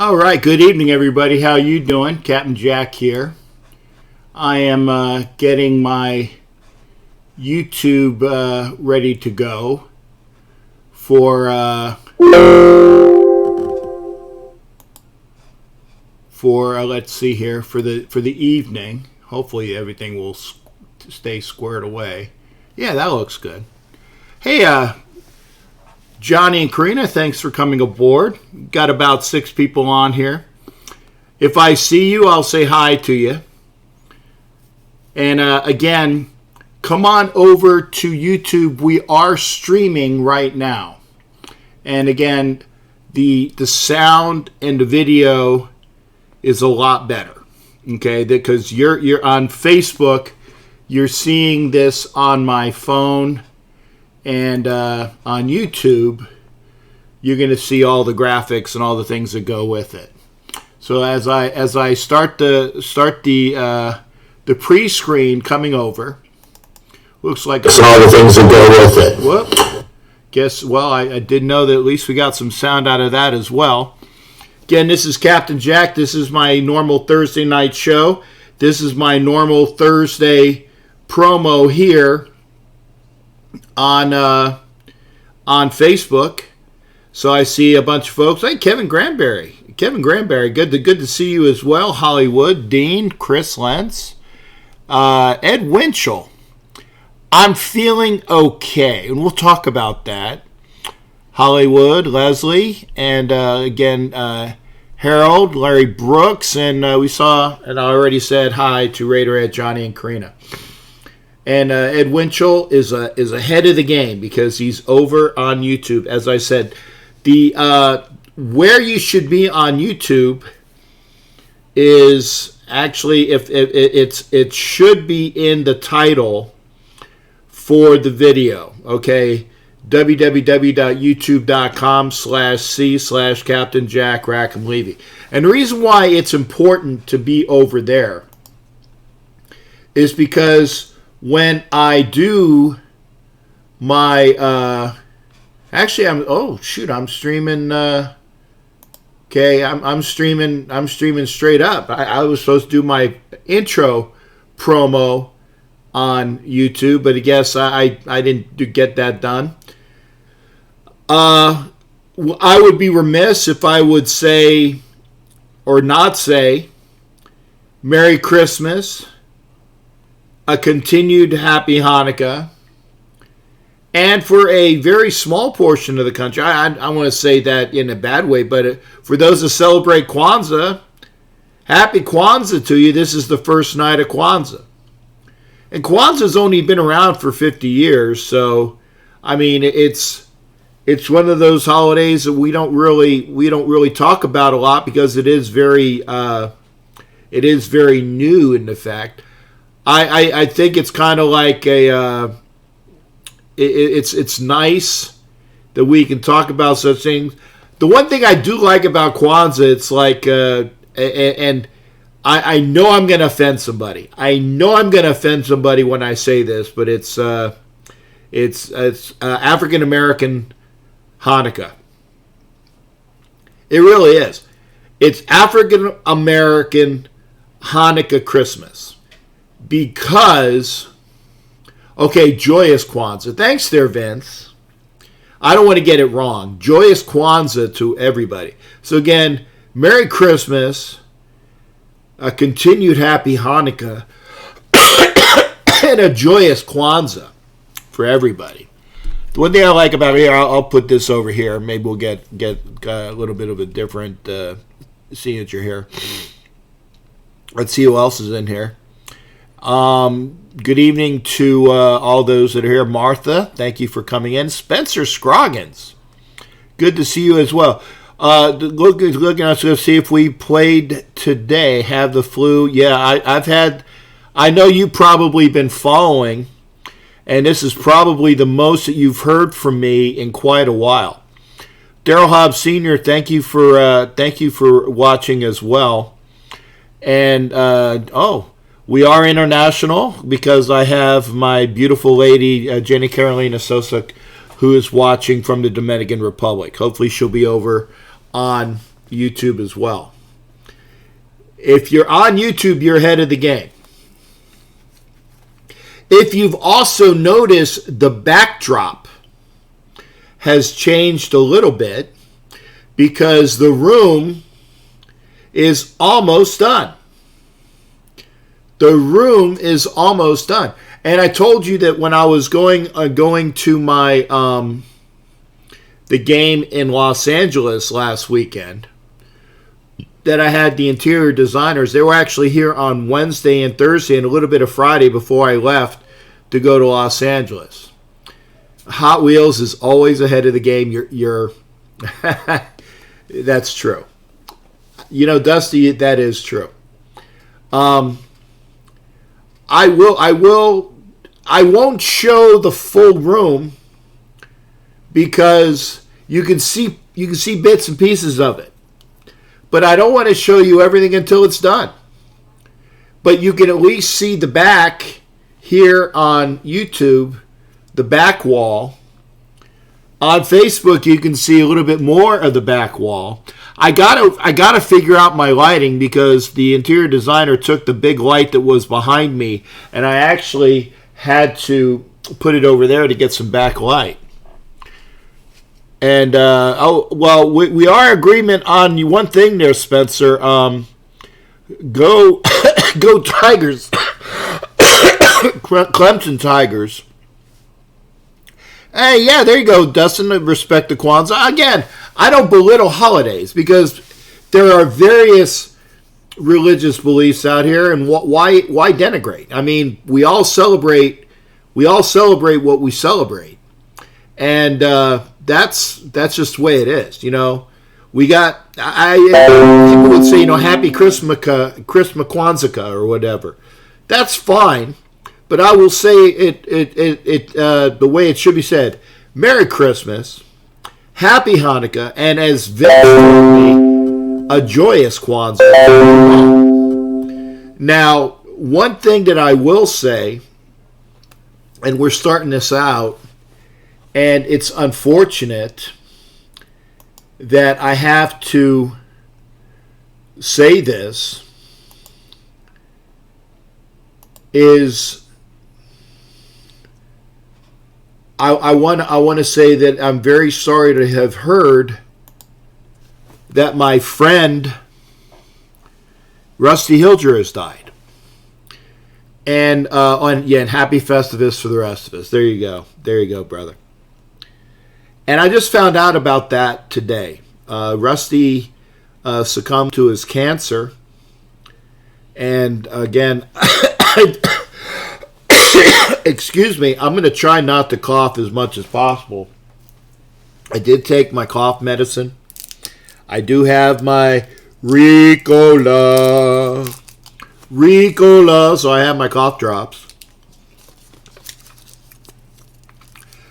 All right, good evening, everybody. How you doing? Captain Jack here. I am getting my YouTube ready to go for let's see here, for the evening. Hopefully everything will stay squared away. Yeah, that looks good. Hey, Johnny and Karina, thanks for coming aboard. Got about 6 people on here. If I see you, I'll say hi to you. And again, come on over to YouTube. We are streaming right now. And again, the sound and the video is a lot better. Okay, because you're on Facebook, you're seeing this on my phone. And on YouTube, you're going to see all the graphics and all the things that go with it. So as I start the pre-screen coming over, looks like all the things that go with it. Whoop. I did know that at least we got some sound out of that as well. Again, this is Captain Jack. This is my normal Thursday night show. This is my normal Thursday promo here on Facebook. So I see a bunch of folks. Hey, Kevin Granberry, good to see you as well. Hollywood, Dean, Chris Lentz, Ed Winchell. I'm feeling okay, and we'll talk about that. Hollywood, Leslie, and again Harold, Larry Brooks, and we saw, and I already said hi to Raider Johnny and Karina. And Ed Winchell is ahead of the game because he's over on YouTube. As I said, the where you should be on YouTube is actually if it should be in the title for the video. Okay, www.youtube.com/c/Captain Jack Rackham Levy. And the reason why it's important to be over there is because when I do my, I'm streaming, I'm streaming straight up. I was supposed to do my intro promo on YouTube, but I guess I didn't get that done. I would be remiss if I would say, or not say, Merry Christmas, a continued happy Hanukkah, and for a very small portion of the country, I want to say that in a bad way, but for those that celebrate Kwanzaa, happy Kwanzaa to you. This is the first night of Kwanzaa. And Kwanzaa's only been around for 50 years, so I mean it's one of those holidays that we don't really talk about a lot because it is very new in the fact. I think it's kind of like it's nice that we can talk about such things. The one thing I do like about Kwanzaa, it's like, and I know I'm going to offend somebody. I know I'm going to offend somebody when I say this, but it's African American Hanukkah. It really is. It's African American Hanukkah Christmas. Because, okay, joyous Kwanzaa. Thanks there, Vince. I don't want to get it wrong. Joyous Kwanzaa to everybody. So again, Merry Christmas, a continued happy Hanukkah, and a joyous Kwanzaa for everybody. The one thing I like about it here, I'll put this over here. Maybe we'll get a little bit of a different signature here. Let's see who else is in here. Good evening to all those that are here. Martha, thank you for coming in. Spencer Scroggins, good to see you as well. Looking us to see if we played today. Have the flu? Yeah, I know you've probably been following, and this is probably the most that you've heard from me in quite a while. Daryl Hobbs Sr., thank you for watching as well. And we are international because I have my beautiful lady, Jenny Carolina Sosa, who is watching from the Dominican Republic. Hopefully she'll be over on YouTube as well. If you're on YouTube, you're ahead of the game. If you've also noticed, the backdrop has changed a little bit because the room is almost done. The room is almost done. And I told you that when I was going to my the game in Los Angeles last weekend, that I had the interior designers. They were actually here on Wednesday and Thursday and a little bit of Friday before I left to go to Los Angeles. Hot Wheels is always ahead of the game. You're that's true. You know, Dusty, that is true. I won't show the full room because you can see bits and pieces of it. But I don't want to show you everything until it's done. But you can at least see the back here on YouTube, the back wall. On Facebook, you can see a little bit more of the back wall. I gotta figure out my lighting because the interior designer took the big light that was behind me, and I actually had to put it over there to get some backlight. And, we are in agreement on one thing there, Spencer. Go Tigers. Clemson Tigers. Hey, yeah, there you go, Dustin. Respect to Kwanzaa. Again, I don't belittle holidays because there are various religious beliefs out here, and why denigrate? I mean, we all celebrate what we celebrate. And that's just the way it is, you know. We got people would say, you know, Happy Christmas Kwanzaa or whatever. That's fine, but I will say it the way it should be said: Merry Christmas, Happy Hanukkah, and as very a joyous Kwanzaa. Now, one thing that I will say, and we're starting this out. And it's unfortunate that I have to say this, is I want to say that I'm very sorry to have heard that my friend Rusty Hilger has died. And and happy Festivus for the rest of us. There you go, brother. And I just found out about that today. Rusty succumbed to his cancer. And again, excuse me, I'm going to try not to cough as much as possible. I did take my cough medicine. I do have my Ricola, so I have my cough drops.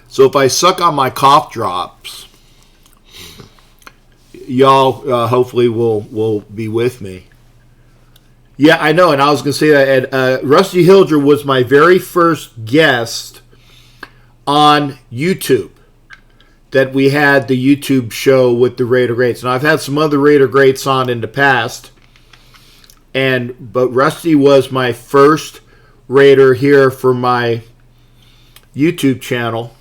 So if I suck on my cough drops, y'all hopefully will be with me. Yeah, I know, and I was going to say that. And, Rusty Hilger was my very first guest on YouTube. That we had the YouTube show with the Raider Greats. And I've had some other Raider Greats on in the past. But Rusty was my first Raider here for my YouTube channel.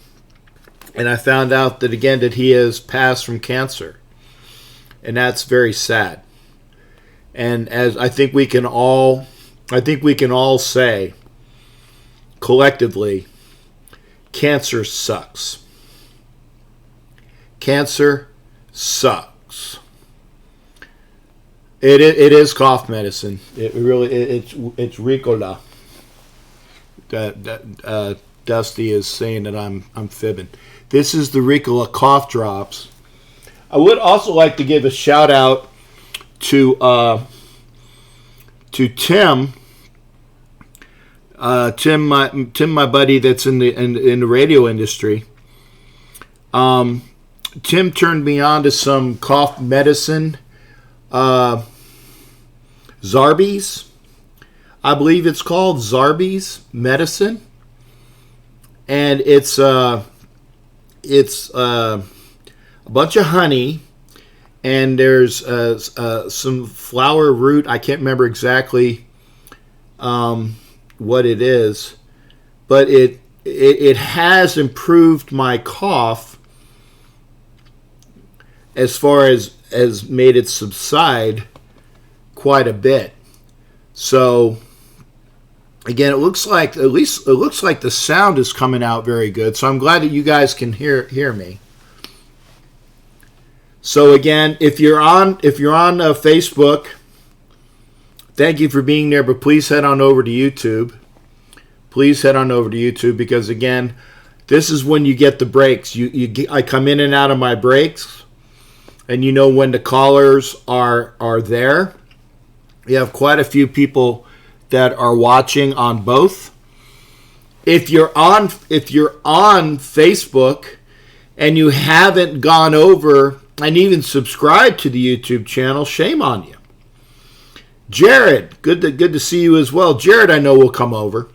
And I found out that again that he has passed from cancer. And that's very sad. And as I think we can all say collectively, cancer sucks. Cancer sucks. It is cough medicine. It's Ricola. That Dusty is saying that I'm fibbing. This is the Ricola cough drops. I would also like to give a shout out to Tim. Tim, my buddy that's in the radio industry. Tim turned me on to some cough medicine. Zarbee's, I believe it's called Zarbee's medicine, and it's a bunch of honey and there's some flower root. I can't remember exactly what it is, but it has improved my cough as far as made it subside quite a bit. So again, it looks like the sound is coming out very good. So I'm glad that you guys can hear me. So again, if you're on Facebook, thank you for being there. But please head on over to YouTube. Please head on over to YouTube, because again, this is when you get the breaks. I come in and out of my breaks, and you know when the callers are there. You have quite a few people that are watching on both. If you're on Facebook and you haven't gone over and even subscribed to the YouTube channel, shame on you. Jared, good to see you as well. Jared, I know will come over.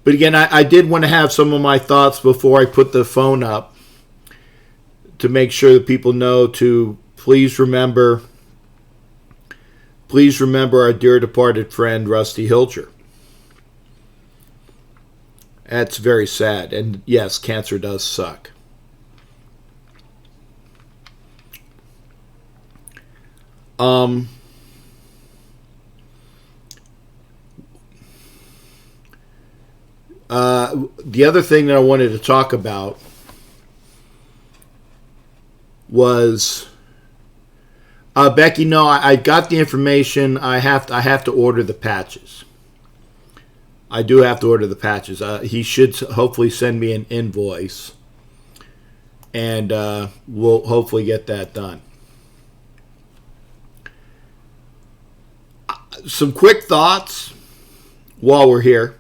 But again, I did want to have some of my thoughts before I put the phone up, to make sure that people know to please remember our dear departed friend, Rusty Hilger. That's very sad. And yes, cancer does suck. The other thing that I wanted to talk about was Becky. No, I got the information. I have to order the patches. I do have to order the patches. He should hopefully send me an invoice, and we'll hopefully get that done. Some quick thoughts while we're here.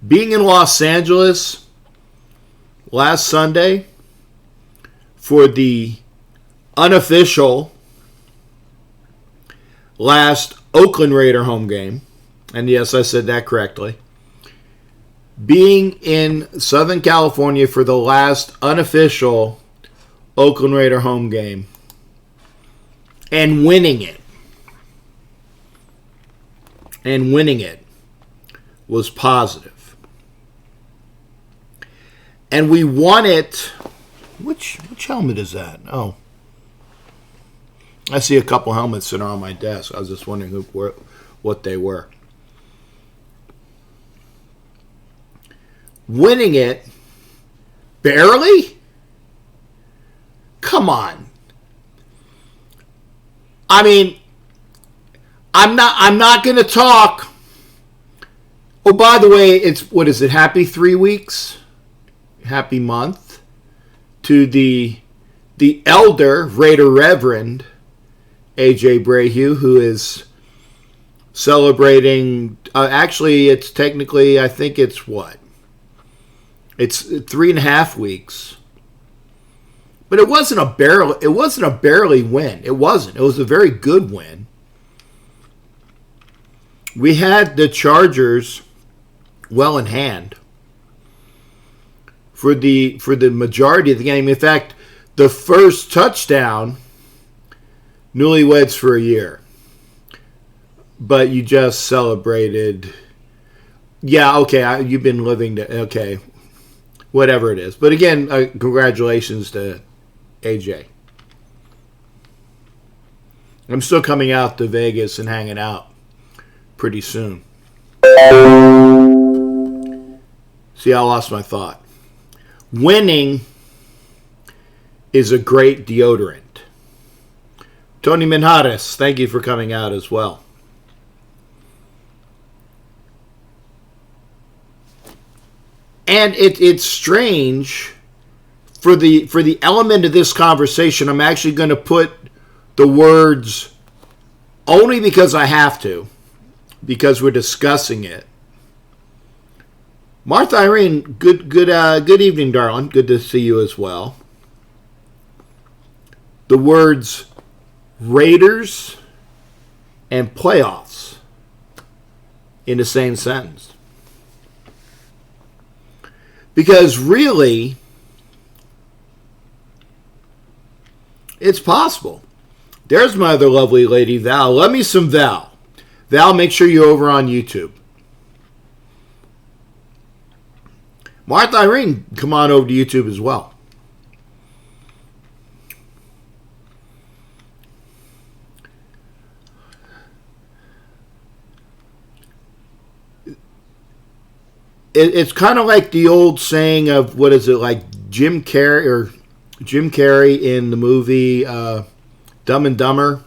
Being in Los Angeles last Sunday for the unofficial last Oakland Raider home game, and yes, I said that correctly. Being in Southern California for the last unofficial Oakland Raider home game and winning it. And winning it was positive. And we won it. Which helmet is that? Oh. I see a couple helmets that are on my desk. I was just wondering what they were. Winning it barely? Come on. I mean, I'm not going to talk. Oh, by the way, it's, what is it? Happy 3 weeks? Happy month to the elder Raider Reverend AJ Brahue, who is celebrating. Actually, it's technically, I think it's what? It's 3.5 weeks. But it wasn't a barely win. It wasn't. It was a very good win. We had the Chargers well in hand for the majority of the game. In fact, the first touchdown, newlyweds for a year. But you just celebrated. Yeah, okay, you've been living to, okay, whatever it is. But again, congratulations to AJ. I'm still coming out to Vegas and hanging out pretty soon. See, I lost my thought. Winning is a great deodorant. Tony Minhares, thank you for coming out as well. And it's strange for the element of this conversation. I'm actually going to put the words only because I have to, because we're discussing it. Martha Irene, good evening, darling. Good to see you as well. The words Raiders and playoffs in the same sentence. Because really, It's possible. There's my other lovely lady, Val. Love me some Val. Val, make sure you're over on YouTube. Martha Irene, come on over to YouTube as well. It's kind of like the old saying of, what is it, like Jim Carrey in the movie Dumb and Dumber.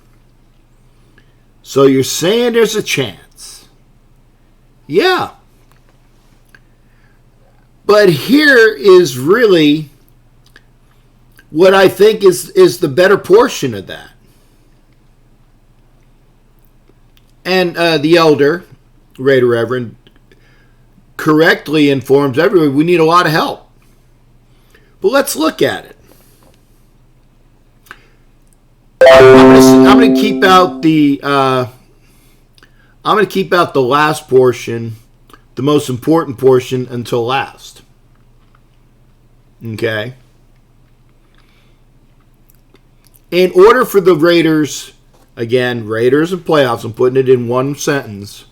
So you're saying there's a chance. Yeah. But here is really what I think is the better portion of that. And the elder, Raider Reverend, correctly informs everyone we need a lot of help. But let's look at it. I'm going to keep out the last portion, the most important portion, until last. Okay. In order for the Raiders, again, Raiders and playoffs, I'm putting it in one sentence.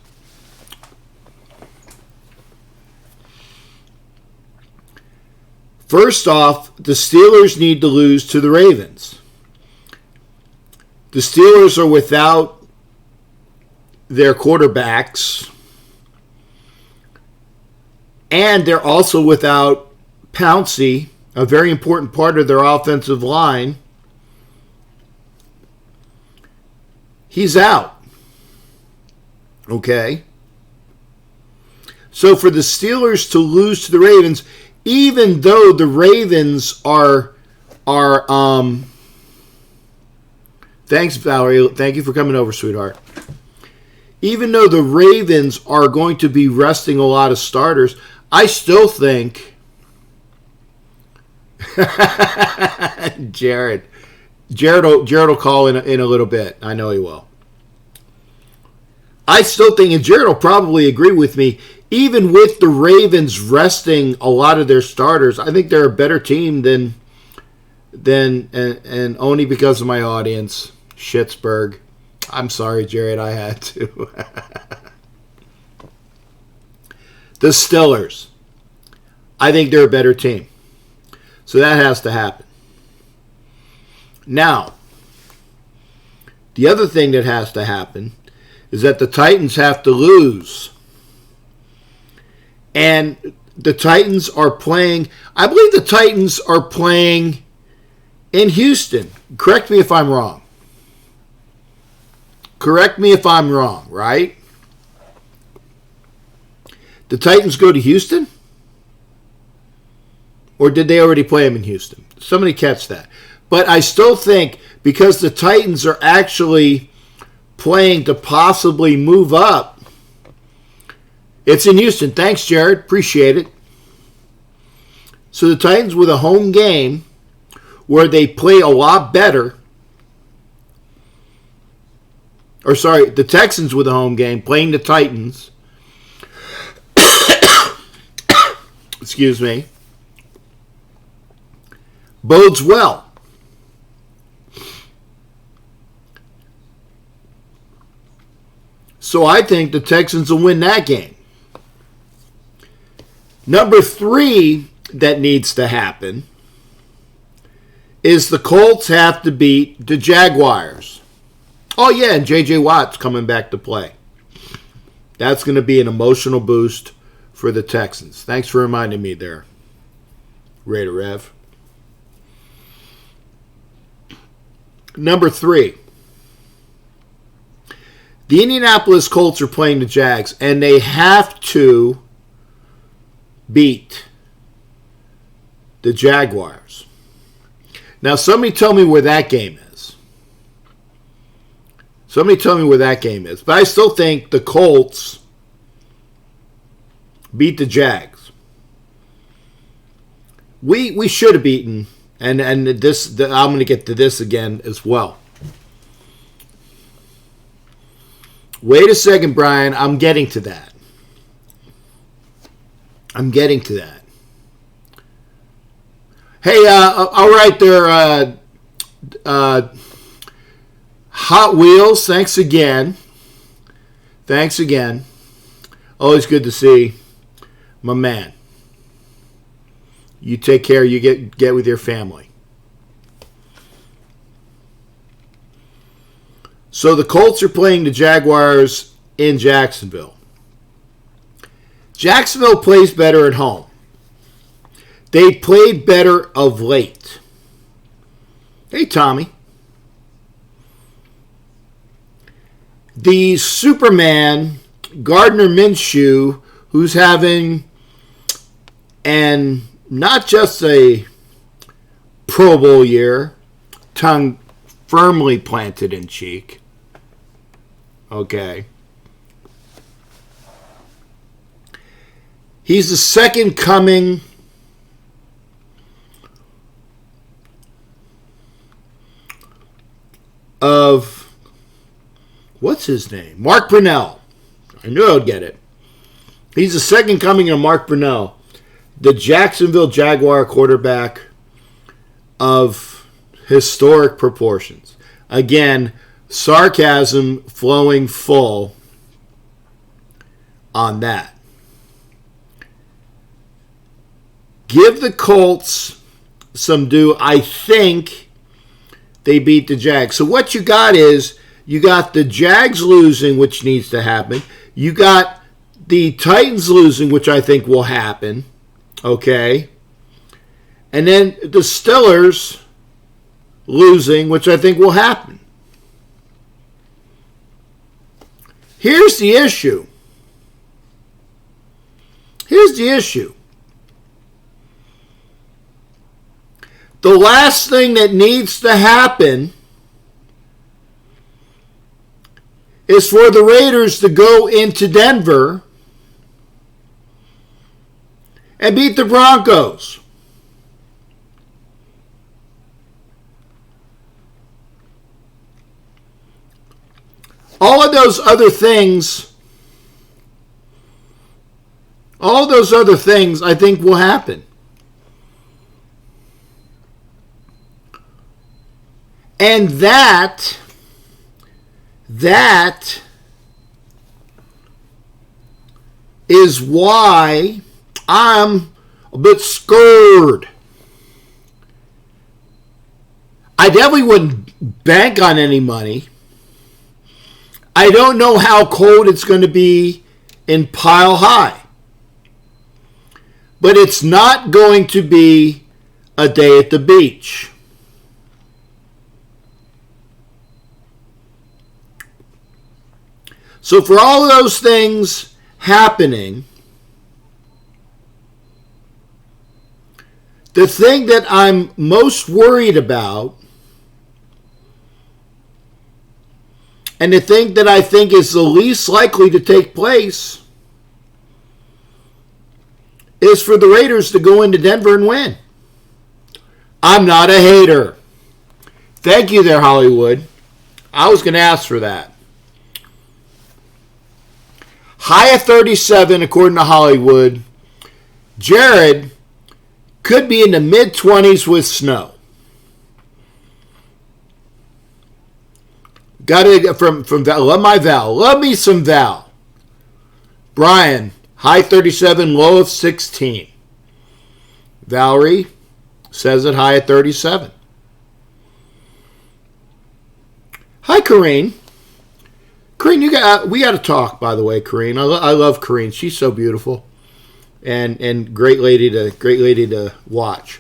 First off, the Steelers need to lose to the Ravens. The Steelers are without their quarterbacks, and they're also without Pouncey, a very important part of their offensive line. He's out. Okay? So for the Steelers to lose to the Ravens, even though the Ravens are thanks, Valerie. Thank you for coming over, sweetheart. Even though the Ravens are going to be resting a lot of starters, I still think Jared will call in a little bit. I know he will. I still think, and Jared will probably agree with me, even with the Ravens resting a lot of their starters, I think they're a better team than and only because of my audience, Schittsburg. I'm sorry, Jared, I had to. The Steelers. I think they're a better team. So that has to happen. Now, the other thing that has to happen is that the Titans have to lose. And the Titans are playing, I believe the Titans are playing in Houston. Correct me if I'm wrong. Correct me if I'm wrong, right? The Titans go to Houston? Or did they already play them in Houston? Somebody catch that. But I still think because the Titans are actually playing to possibly move up, it's in Houston. Thanks, Jared. Appreciate it. So the Titans with a home game where they play a lot better. Or sorry, the Texans with a home game playing the Titans. Excuse me. Bodes well. So I think the Texans will win that game. Number 3 that needs to happen is the Colts have to beat the Jaguars. Oh, yeah, and J.J. Watt's coming back to play. That's going to be an emotional boost for the Texans. Thanks for reminding me there, Raider Rev. Number 3. The Indianapolis Colts are playing the Jags, and they have to beat the Jaguars. Now, somebody tell me where that game is. Somebody tell me where that game is. But I still think the Colts beat the Jags. We should have beaten, and this I'm going to get to this again as well. Wait a second, Brian. I'm getting to that. Hey, all right there, Hot Wheels, thanks again. Thanks again. Always good to see my man. You take care. You get with your family. So the Colts are playing the Jaguars in Jacksonville. Jacksonville plays better at home. They played better of late. Hey, Tommy. The Superman, Gardner Minshew, who's having not just a Pro Bowl year, tongue firmly planted in cheek. Okay. He's the second coming of, what's his name? Mark Brunell. I knew I would get it. He's the second coming of Mark Brunell, the Jacksonville Jaguar quarterback of historic proportions. Again, sarcasm flowing full on that. Give the Colts some due. I think they beat the Jags. So what you got is, you got the Jags losing, which needs to happen. You got the Titans losing, which I think will happen. Okay. And then the Steelers losing, which I think will happen. Here's the issue. Here's the issue. The last thing that needs to happen is for the Raiders to go into Denver and beat the Broncos. All of those other things I think will happen. And that is why I'm a bit scared. I definitely wouldn't bank on any money. I don't know how cold it's going to be in Pile High. But it's not going to be a day at the beach. So for all of those things happening, the thing that I'm most worried about, and the thing that I think is the least likely to take place, is for the Raiders to go into Denver and win. I'm not a hater. Thank you there, Hollywood. I was going to ask for that. High of 37, according to Hollywood. Jared could be in the mid-20s with snow. Got it from Val. Love my Val. Love me some Val. Brian, high 37, low of 16. Valerie says it high at 37. Hi, Corrine. Corrine, we got to talk, by the way, Corrine. I love Corrine. She's so beautiful, and great lady to watch.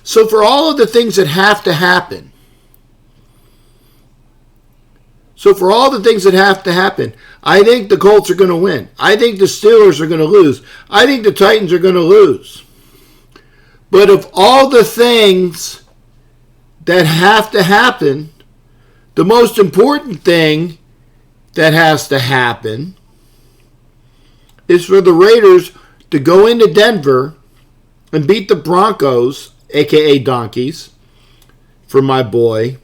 So for all of the things that have to happen, I think the Colts are going to win. I think the Steelers are going to lose. I think the Titans are going to lose. But of all the things that have to happen, the most important thing that has to happen is for the Raiders to go into Denver and beat the Broncos, a.k.a. Donkeys, for my boy.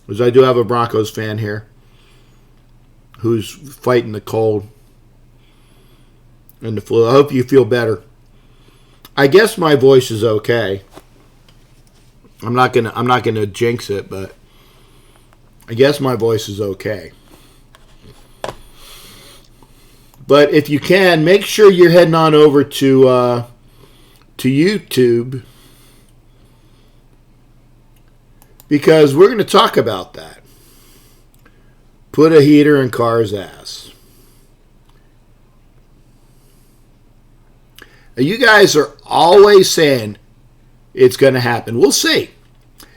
Because I do have a Broncos fan here who's fighting the cold. and the flu. I hope you feel better. I guess my voice is okay. I'm not gonna jinx it, but I guess my voice is okay. But if you can, make sure you're heading on over to YouTube, because we're going to talk about that. Put a heater in Car's ass. Now, you guys are always saying it's going to happen. We'll see.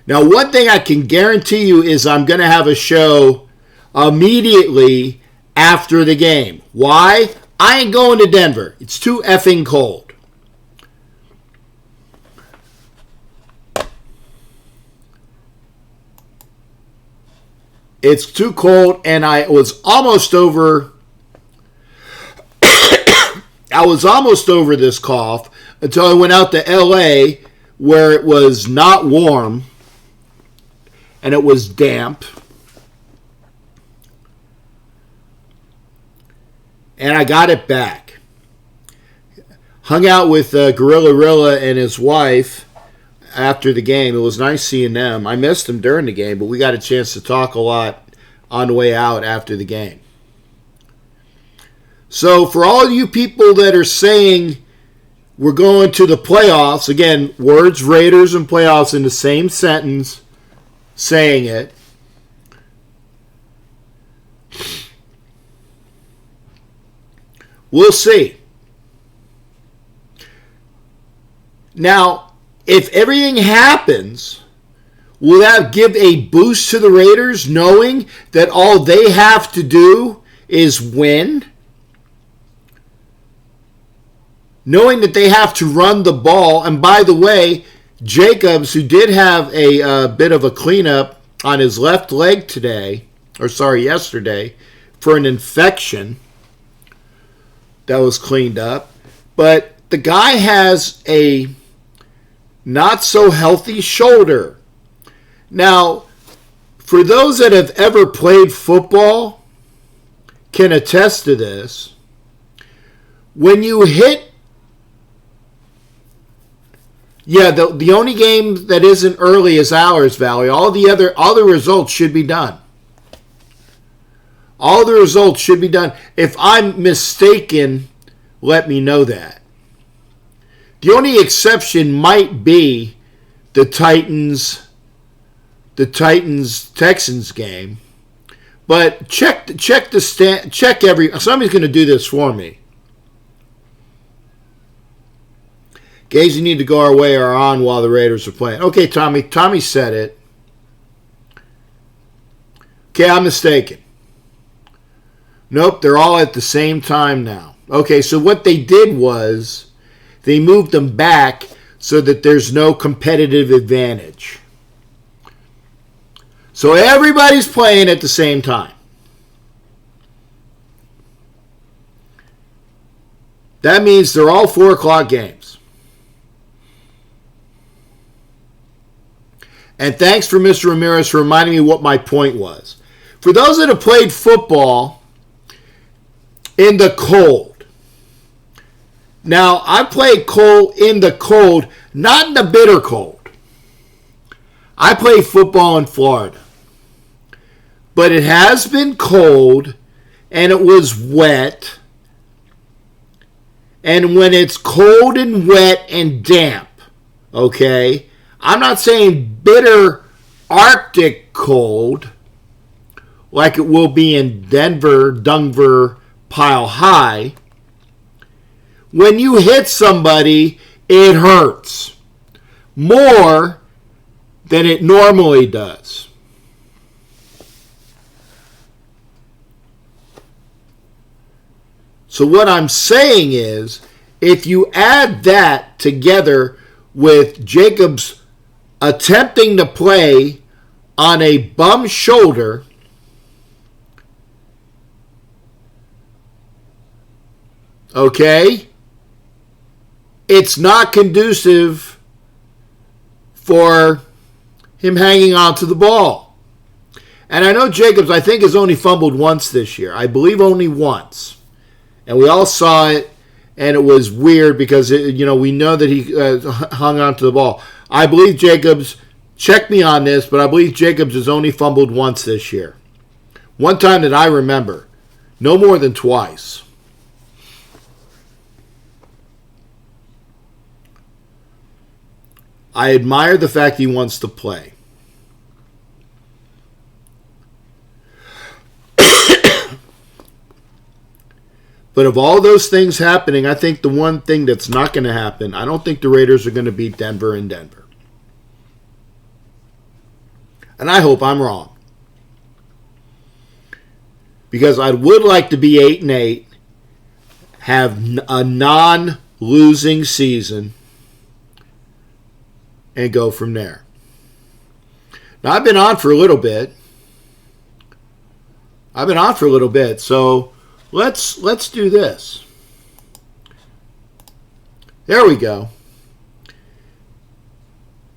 Now, one thing I can guarantee you is I'm going to have a show immediately after the game. Why? I ain't going to Denver. It's too effing cold. It's too cold, and I was almost over. I was almost over this cough until I went out to LA, where it was not warm and it was damp. And I got it back. Hung out with Gorilla Rilla and his wife after the game. It was nice seeing them. I missed them during the game, but we got a chance to talk a lot on the way out after the game. So for all you people that are saying we're going to the playoffs, again, words Raiders and playoffs in the same sentence, saying it. We'll see. Now, if everything happens, will that give a boost to the Raiders, knowing that all they have to do is win? Knowing that they have to run the ball. And by the way, Jacobs, who did have a bit of a cleanup on his left leg yesterday, for an infection that was cleaned up. But the guy has a not so healthy shoulder. Now, for those that have ever played football, can attest to this. When you hit, the only game that isn't early is ours, Valley. All the results should be done. All the results should be done. If I'm mistaken, let me know that. The only exception might be the Texans game. But check somebody's going to do this for me. Gays, you need to go our way or on while the Raiders are playing. Okay, Tommy. Tommy said it. Okay, I'm mistaken. Nope, they're all at the same time now. Okay, so what they did was they moved them back so that there's no competitive advantage. So everybody's playing at the same time. That means they're all 4 o'clock games. And thanks for Mr. Ramirez for reminding me what my point was. For those that have played football in the cold. Now, I played cold in the cold, not in the bitter cold. I played football in Florida. But it has been cold, and it was wet. And when it's cold and wet and damp, okay, I'm not saying bitter Arctic cold like it will be in Denver, Pile High. When you hit somebody, it hurts more than it normally does. So what I'm saying is, if you add that together with Jacobs attempting to play on a bum shoulder, okay, it's not conducive for him hanging on to the ball. And I know Jacobs, I think, has only fumbled once this year. I believe only once. And we all saw it and it was weird because, we know that he hung on to the ball. I believe Jacobs, check me on this, but I believe Jacobs has only fumbled once this year. One time that I remember. No more than twice. I admire the fact he wants to play. But of all those things happening, I think the one thing that's not going to happen, I don't think the Raiders are going to beat Denver in Denver. And I hope I'm wrong. Because I would like to be 8-8, have a non-losing season, and go from there. Now, I've been on for a little bit. So let's do this. There we go.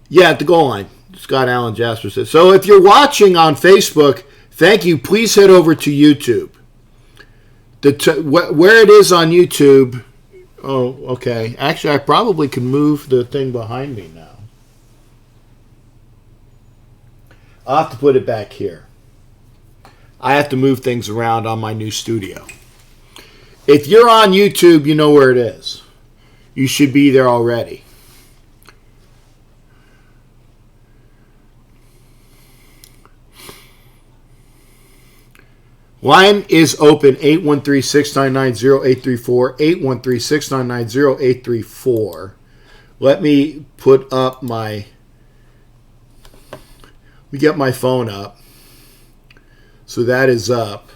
Yeah, at the goal line. Scott Allen Jasper says. So if you're watching on Facebook, thank you. Please head over to YouTube. Where it is on YouTube. Oh, okay. Actually, I probably can move the thing behind me now. I'll have to put it back here. I have to move things around on my new studio. If you're on YouTube, you know where it is. You should be there already. Line is open, 813-699-0834, 813-699-0834. Let me put up my... We get my phone up. So that is up.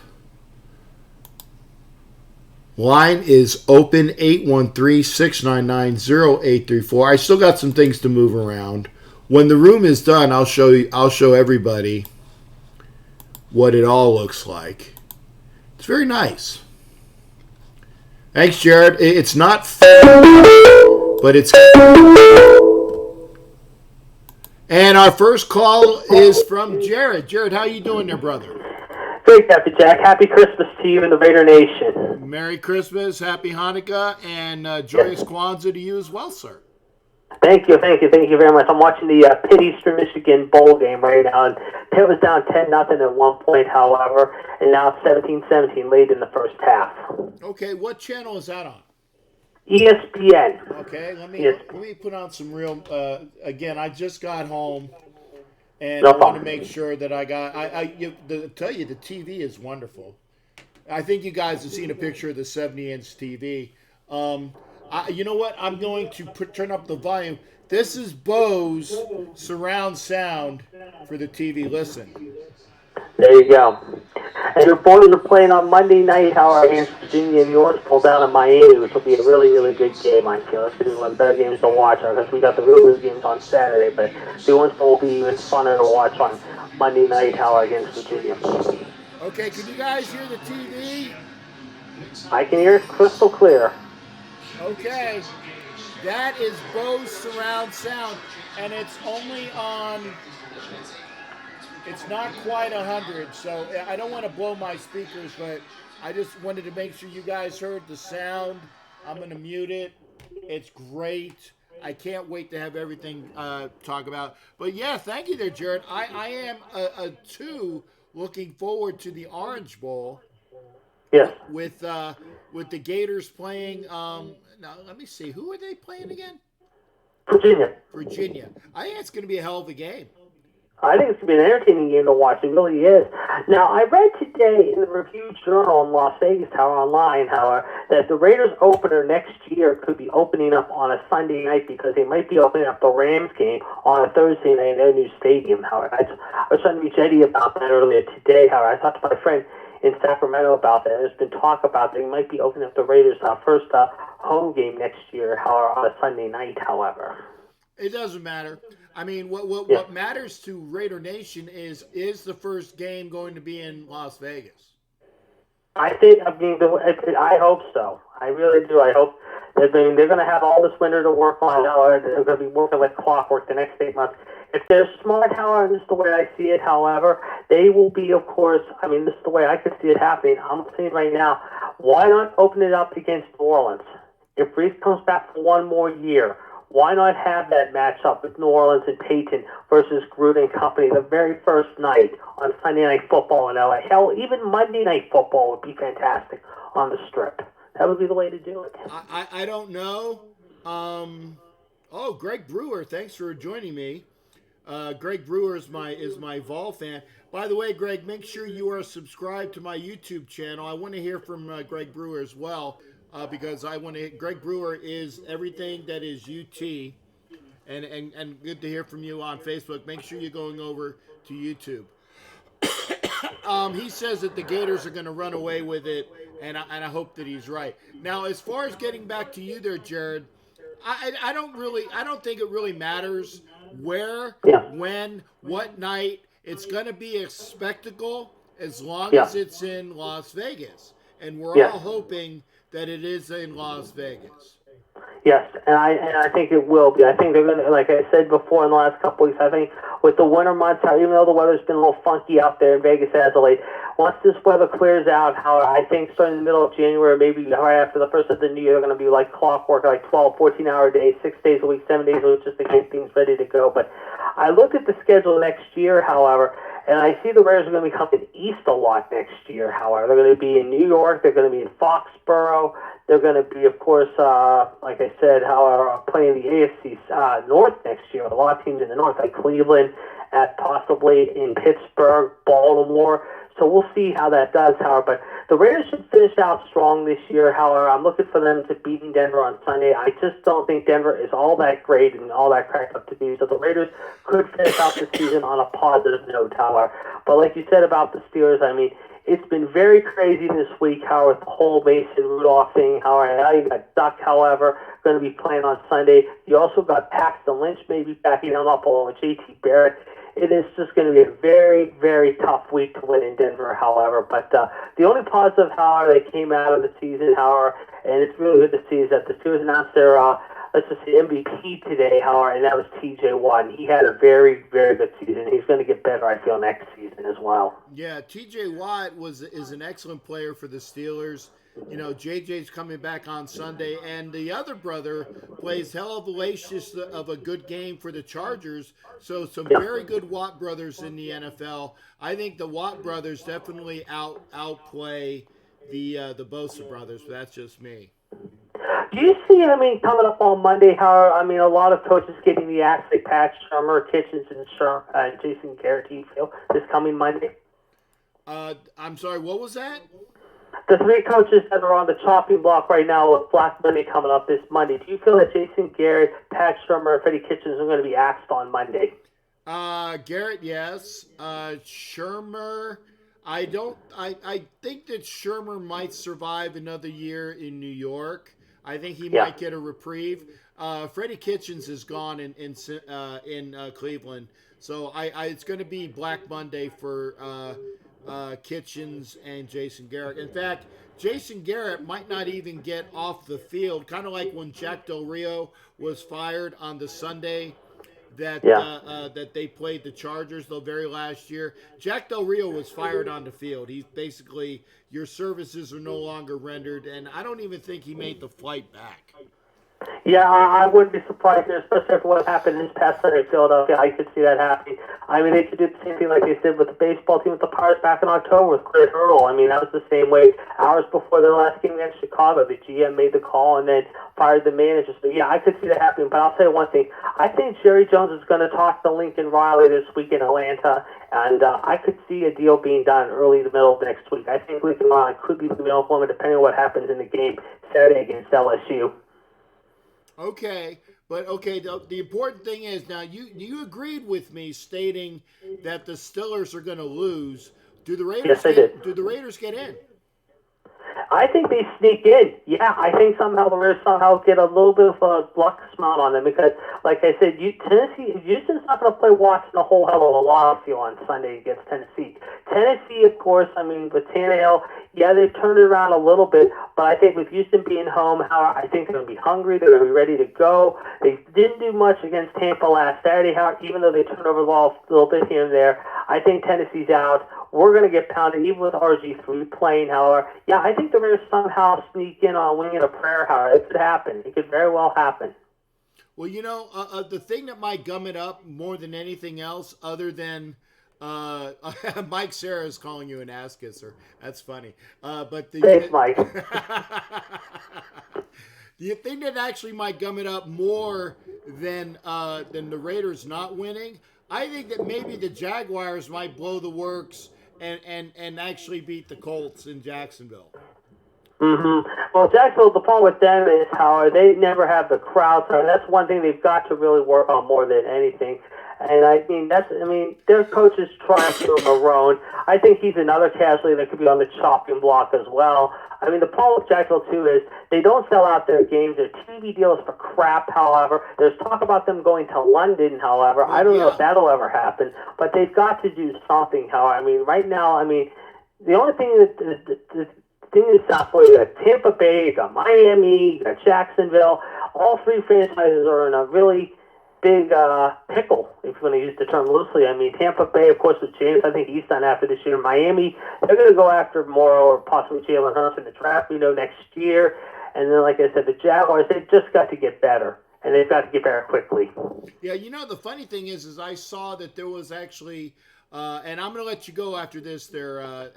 Line is open, 813-699-0834. I still got some things to move around. When the room is done, I'll show everybody what it all looks like. It's very nice. Thanks, Jared. It's not but it's... And our first call is from Jared. Jared, how you doing there, brother? Great, Captain Jack. Happy Christmas to you and the Raider Nation. Merry Christmas, Happy Hanukkah, and joyous Kwanzaa to you as well, sir. Thank you very much. I'm watching the Pitt Eastern Michigan bowl game right now, and Pitt was down 10-0 at one point, however, and now it's 17-17 late in the first half. Okay, what channel is that on? ESPN. Okay, let me put on some real. Again, I just got home, and I want to make sure that I got. Tell you, the TV is wonderful. I think you guys have seen a picture of the 70-inch TV. You know what? I'm going to turn up the volume. This is Bose surround sound for the TV. Listen. There you go. And your boys are playing on Monday night, however, against Virginia, and yours pulled down in Miami, which will be a really, really good game, I feel. It's going to be one of the better games to watch, because we got the Raiders games on Saturday, but the ones will be even funner to watch on Monday night, however, against Virginia. Okay, can you guys hear the TV? I can hear it crystal clear. Okay, that is Bose surround sound, and it's only on, it's not quite 100, so I don't want to blow my speakers, but I just wanted to make sure you guys heard the sound. I'm going to mute it. It's great. I can't wait to have everything talk about. But yeah, thank you there, Jared. I am looking forward to the Orange Bowl. Yes. With the Gators playing. Now let me see. Who are they playing again? Virginia. I think it's going to be a hell of a game. I think it's going to be an entertaining game to watch. It really is. Now, I read today in the Review Journal in Las Vegas Tower Online, however, that the Raiders opener next year could be opening up on a Sunday night because they might be opening up the Rams game on a Thursday night in their new stadium, however. I was trying to reach Eddie about that earlier today, however. I talked to my friend in Sacramento about that. There's been talk about they might be opening up the Raiders' first home game next year, however, on a Sunday night, however. It doesn't matter. I mean, what matters to Raider Nation is the first game going to be in Las Vegas? I hope so. I really do. I hope they're going to have all this winter to work on. They're going to be working like clockwork the next 8 months. If they're smart, however, this is the way I see it, however, they will be, of course, I mean, this is the way I could see it happening. I'm saying right now, why not open it up against New Orleans? If Brees comes back for one more year, why not have that matchup with New Orleans and Peyton versus Gruden and company the very first night on Sunday Night Football in LA? Hell, even Monday Night Football would be fantastic on the Strip. That would be the way to do it. I don't know. Greg Brewer, thanks for joining me. Greg Brewer is my Vol fan. By the way, Greg, make sure you are subscribed to my YouTube channel. I want to hear from Greg Brewer as well, because Greg Brewer is everything that is UT, and good to hear from you on Facebook. Make sure you're going over to YouTube. He says that the Gators are going to run away with it, and I hope that he's right. Now, as far as getting back to you there, Jared, I don't think it really matters where, when, what night. It's going to be a spectacle as long as it's in Las Vegas, and we're all hoping that it is in Las Vegas. Yes, and I think it will be. I think they're going to, like I said before in the last couple weeks, I think with the winter months, even though the weather's been a little funky out there in Vegas as of late, once this weather clears out, I think starting in the middle of January, maybe right after the first of the new year, they're going to be like clockwork, like 12, 14-hour days, 6 days a week, 7 days a week, just to get things ready to go. But I looked at the schedule next year, however, and I see the Raiders are going to be coming east a lot next year, however. They're going to be in New York. They're going to be in Foxborough. They're going to be, of course, like I said, however, playing the AFC North next year with a lot of teams in the North, like Cleveland, possibly in Pittsburgh, Baltimore. So we'll see how that does, however. But the Raiders should finish out strong this year, however. I'm looking for them to beat Denver on Sunday. I just don't think Denver is all that great and all that cracked up to be. So the Raiders could finish out the season on a positive note, however. But like you said about the Steelers, I mean, it's been very crazy this week, however, with the whole Mason Rudolph thing, however. Now you got Duck, however, going to be playing on Sunday. You also got Paxton Lynch maybe backing him up along with J.T. Barrett. It is just going to be a very, very tough week to win in Denver, however. But the only positive, however, that came out of the season, however, and it's really good to see, is that the Steelers announced their, let's just say, MVP today, however, and that was T.J. Watt. And he had a very, very good season. He's going to get better, I feel, next season as well. Yeah, T.J. Watt is an excellent player for the Steelers. You know, JJ's coming back on Sunday, and the other brother plays hell of a good game for the Chargers. So some very good Watt brothers in the NFL. I think the Watt brothers definitely outplay the Bosa brothers, but that's just me. Do you see, I mean, coming up on Monday, how, I mean, a lot of coaches getting the axe, like Pat Shurmur, Kitchens, and Jason Garrett, do you feel, this coming Monday? I'm sorry, what was that? The three coaches that are on the chopping block right now with Black Monday coming up this Monday, do you feel that Jason Garrett, Pat Shurmur, and Freddie Kitchens are going to be axed on Monday? Garrett, yes. Shurmur, I think that Shurmur might survive another year in New York. I think he might get a reprieve. Freddie Kitchens is gone in Cleveland, so it's going to be Black Monday for Kitchens and Jason Garrett. In fact, Jason Garrett might not even get off the field, kind of like when Jack Del Rio was fired on the Sunday that they played the Chargers the very last year. Jack Del Rio was fired on the field. He's basically, your services are no longer rendered, and I don't even think he made the flight back. Yeah, I wouldn't be surprised, especially after what happened this past Sunday in Philadelphia. I could see that happening. I mean, they could do the same thing like they did with the baseball team with the Pirates back in October with Chris Hurdle. I mean, that was the same way. Hours before their last game against Chicago, the GM made the call and then fired the manager. So, yeah, I could see that happening. But I'll tell you one thing. I think Jerry Jones is going to talk to Lincoln Riley this week in Atlanta, and I could see a deal being done early to middle of next week. I think Lincoln Riley could be the middle woman depending on what happens in the game Saturday against LSU. Okay, but the important thing is, now you agreed with me stating that the Steelers are going to lose. Do the Raiders do the Raiders get in? I think they sneak in. Yeah, I think somehow the Raiders get a little bit of a luck smile on them because, like I said, Houston's not going to play Watson a whole hell of a lot on Sunday against Tennessee. Tennessee, of course, I mean, with Tannehill, yeah, they've turned it around a little bit, But I think with Houston being home, Howard, I think they're going to be hungry. They're going to be ready to go. They didn't do much against Tampa last Saturday, Howard, even though they turned over the ball a little bit here and there. I think Tennessee's out. We're going to get pounded, even with RG3 playing, however. Yeah, I think the Raiders somehow sneak in on wing and a prayer, Howard. It could happen. It could very well happen. Well, the thing that might gum it up more than anything else, other than Mike Sarah is calling you an ass kisser. That's funny. Thanks, Mike. The thing that actually might gum it up more than the Raiders not winning, I think that maybe the Jaguars might blow the works and actually beat the Colts in Jacksonville. Mm-hmm. Well, Jacksonville, the problem with them is how they never have the crowd. So that's one thing they've got to really work on more than anything. And their coach is trying to Marone. I think he's another casualty that could be on the chopping block as well. I mean, the problem with Jacksonville, too, is they don't sell out their games. Their TV deal is for crap, however. There's talk about them going to London, however. I don't know if that'll ever happen. But they've got to do something, however. I mean, right now, the only thing the thing is South Florida, you got Tampa Bay, you got Miami, you got Jacksonville. All three franchises are in a really big pickle, if you want to use the term loosely. I mean, Tampa Bay, of course, with James, I think he's done after this year. Miami, they're going to go after Morrow or possibly Jalen Hurts in the draft, next year. And then, like I said, the Jaguars, they've just got to get better, and they've got to get better quickly. Yeah, the funny thing is I saw that there was actually and I'm going to let you go after this there,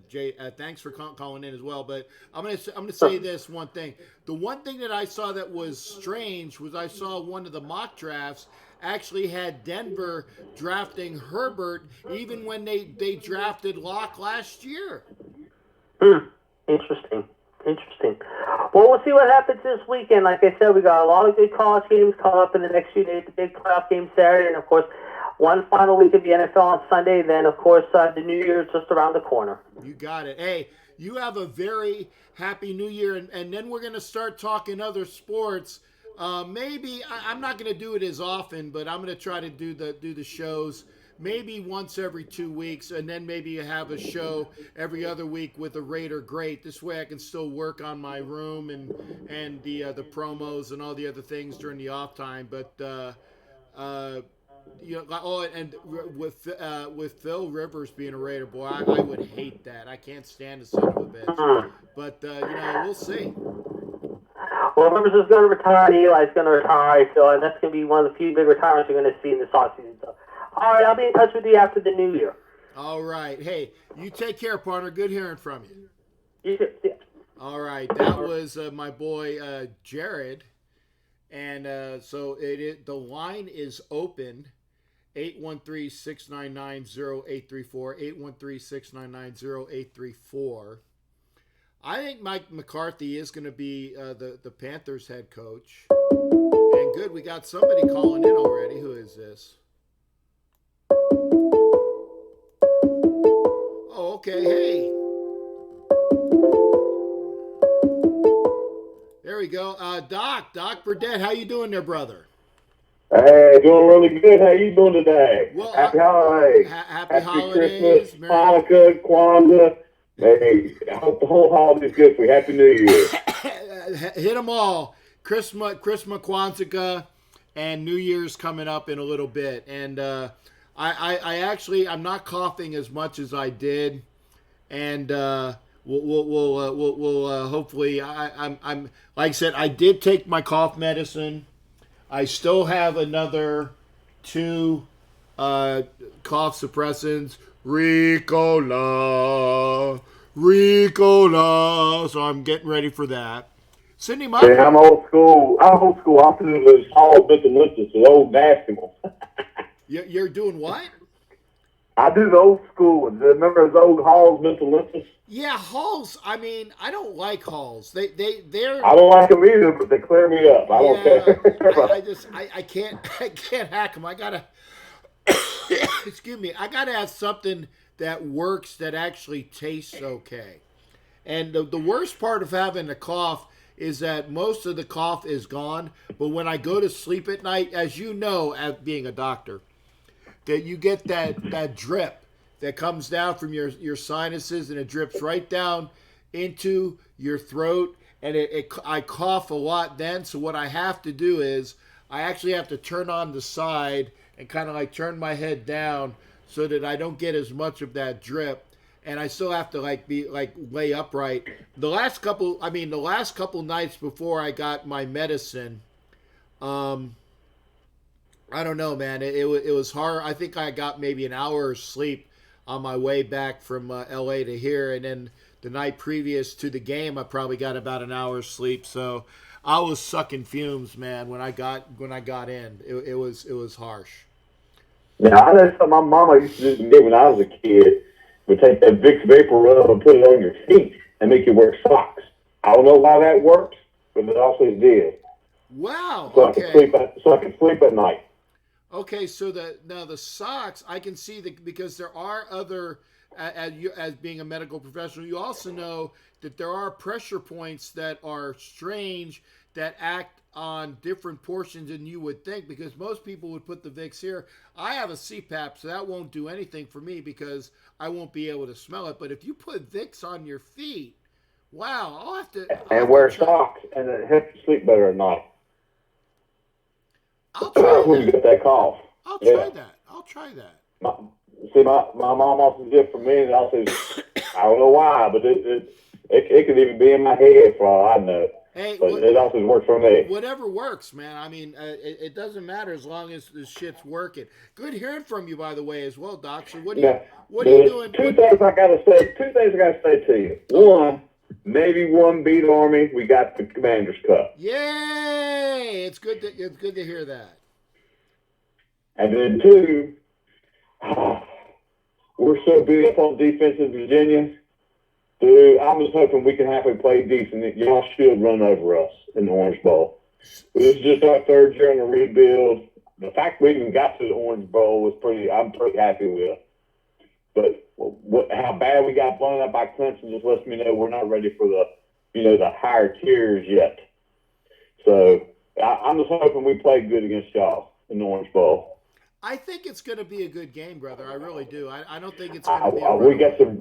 Jay. Thanks for calling in as well. But I'm going to say this one thing. The one thing that I saw that was strange was I saw one of the mock drafts actually had Denver drafting Herbert even when they drafted Locke last year. Interesting. Well, we'll see what happens this weekend. Like I said, we got a lot of good college games coming up in the next few days. The big playoff game Saturday, and of course, one final week of the NFL on Sunday. Then, of course, the New Year is just around the corner. You got it. Hey, you have a very happy New Year, and then we're going to start talking other sports. Maybe I'm not going to do it as often, but I'm going to try to do the shows maybe once every 2 weeks, and then maybe have a show every other week with a Raider great. This way I can still work on my room and the promos and all the other things during the off time. But and with Phil Rivers being a Raider, boy, I would hate that. I can't stand the son of a bitch. But we'll see. Well, Rivers is going to retire. Eli's going to retire. I feel, and that's going to be one of the few big retirements you're going to see in this offseason. So, all right, I'll be in touch with you after the New Year. All right. Hey, you take care, partner. Good hearing from you. You too. Yeah. All right. That was my boy Jared. And so the line is open, 813-699-0834, 813-699-0834. I think Mike McCarthy is going to be the Panthers head coach. And good, we got somebody calling in already. Who is this? Oh, okay. Hey. There we go. Doc Burdett, how you doing there, brother? Hey, doing really good. How you doing today? Well, happy holidays. Happy holidays. Christmas, Hanukkah, Kwanzaa. Hey, I hope the whole holiday's good for you. Happy New Year. Hit them all. Christmas, Kwanzaa, and New Year's coming up in a little bit. And I'm not coughing as much as I did. And we'll hopefully. I'm like I said, I did take my cough medicine. I still have another 2 cough suppressants. Ricola. So I'm getting ready for that. Cindy, yeah, I'm old school. I'm doing those Hall's mental listens, the old nasty ones. You're doing what? I do the old school ones. Remember those old Hall's mental listens? Yeah, Halls. I mean, I don't like Halls. They're. I don't like them either, but they clear me up. I don't care. I can't hack them. I gotta. Excuse me. I gotta have something that works that actually tastes okay. And the worst part of having a cough is that most of the cough is gone. But when I go to sleep at night, as you know, as being a doctor, that you get that drip that comes down from your sinuses, and it drips right down into your throat, and I cough a lot then. So what I have to do is I actually have to turn on the side and kind of like turn my head down so that I don't get as much of that drip. And I still have to like be like lay upright. The last couple nights before I got my medicine, I don't know, man. It was hard. I think I got maybe an hour of sleep on my way back from LA to here, and then the night previous to the game, I probably got about an hour's sleep. So I was sucking fumes, man. When I got in, it was harsh. Now, I know something my mama used to do to me when I was a kid. Would take that Vicks Vapor Rub and put it on your feet and make you wear socks. I don't know why that works, but it also did. Wow. So Okay. I could sleep at night. Okay, so the socks, I can see that because there are other, as being a medical professional, you also know that there are pressure points that are strange that act on different portions than you would think, because most people would put the Vicks here. I have a CPAP, so that won't do anything for me because I won't be able to smell it. But if you put Vicks on your feet, wow, And wear socks, and it helps you sleep better at night. I'll try When you that. get that cough. I'll try that. My mom also did it for me, and also, I don't know why, but it could even be in my head for all I know. Hey, but it also works for me. Whatever works, man. I mean, it doesn't matter as long as the shit's working. Good hearing from you, by the way, as well, Doc. So what are you doing? Two things I gotta say to you. One, Navy won, beat Army. We got the Commanders Cup. Yay! It's good to hear that. And then two, we're so beat up on defense in Virginia. Dude, I'm just hoping we can halfway play decent. Y'all should run over us in the Orange Bowl. This is just our third year in the rebuild. The fact we even got to the Orange Bowl was I'm pretty happy with. But how bad we got blown up by Clemson just lets me know we're not ready for the higher tiers yet. So I'm just hoping we play good against y'all in the Orange Bowl. I think it's going to be a good game, brother. I really do. I don't think it's going to be. We got some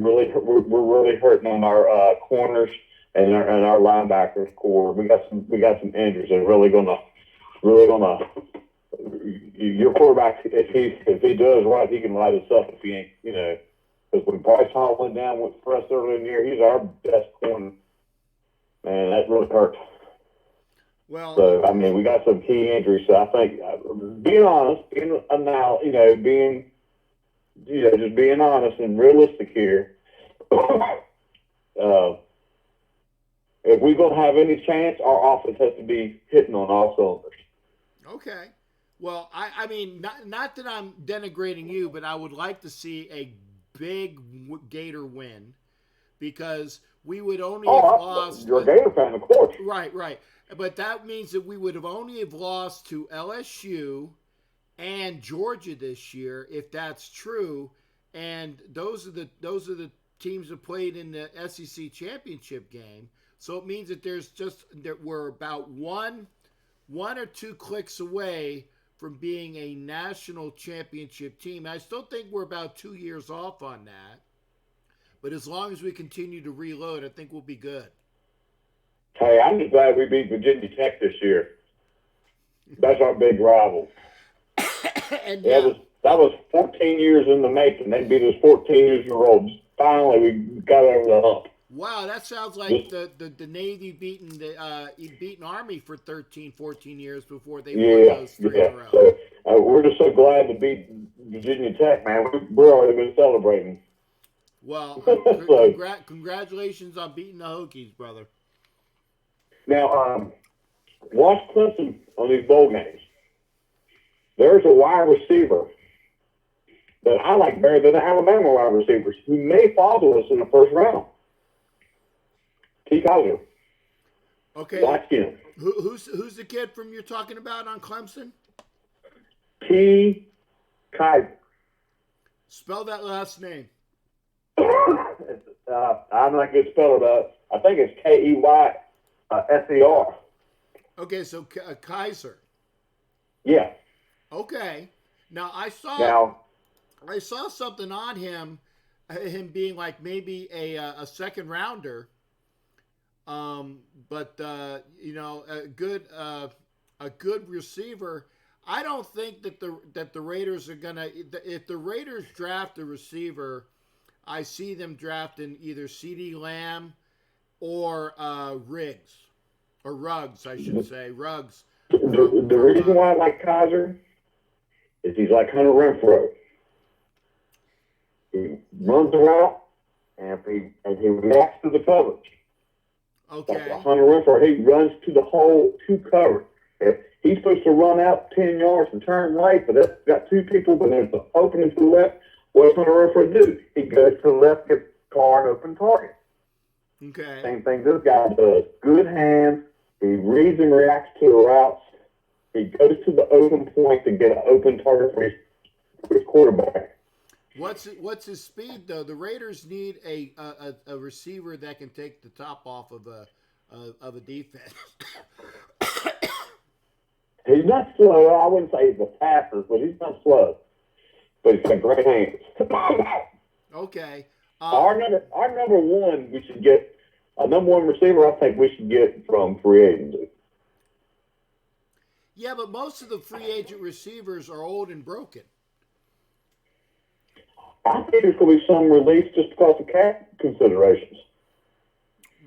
really. We're really hurting on our corners and our linebackers core. We got some injuries that are really gonna. Your quarterback, if he does right, he can light us up. If he ain't, because when Bryce Hall went down for us earlier in the year, he's our best corner. Man, that really hurt. Well, so I mean, we got some key injuries. So I think, being honest, just being honest and realistic here. If we're gonna have any chance, our offense has to be hitting on all cylinders. Okay. Well, I mean, not that I'm denigrating you, but I would like to see a big Gator win, because we would only have lost. You're a Gator fan, of course. Right. But that means that we would have only have lost to LSU and Georgia this year, if that's true. And those are the teams that played in the SEC championship game. So it means that we're about one or two clicks away from being a national championship team. I still think we're about 2 years off on that. But as long as we continue to reload, I think we'll be good. Hey, I'm just glad we beat Virginia Tech this year. That's our big rival. And that was 14 years in the making. They beat us 14 years in a row. Finally, we got over the hump. Wow, that sounds like the Navy beating Army for 13, 14 years before they won those three in a row. So, we're just so glad to beat Virginia Tech, man. We're already been celebrating. Well, congratulations on beating the Hokies, brother. Now, watch Clemson on these bowl games. There's a wide receiver that I like better than the Alabama wide receivers who may fall to us in the first round. T. Kaiser. Okay. Watch him. Who's the kid from you're talking about on Clemson? T. Kaiser. Spell that last name. I'm not good speller, but I think it's Keyser. Okay, so Kaiser. Yeah. Okay. Now I saw something on him him being like maybe a second rounder. But you know, a good receiver. I don't think that the Raiders are gonna. If the Raiders draft a receiver, I see them drafting either CeeDee Lamb or Ruggs, I should say. Ruggs. The reason why I like Kaiser is he's like Hunter Renfrow. He runs the route and he reacts to the coverage. Okay. Like Hunter Renfrow, he runs to the hole to cover. If he's supposed to run out 10 yards and turn right, but that's got two people, but there's an opening to the left. What does Hunter Renfrow do? He goes to the left, gets car and open target. Okay. Same thing this guy does. Good hands. He reads and reacts to the routes. He goes to the open point to get an open target for his quarterback. What's his speed though? The Raiders need a receiver that can take the top off of a defense. He's not slow. I wouldn't say he's the fastest, but he's not slow. But he's got great hands. Okay. Our number one, we should get a number one receiver. I think we should get from free agency. Yeah, but most of the free agent receivers are old and broken. I think there's going to be some release just because of cap considerations.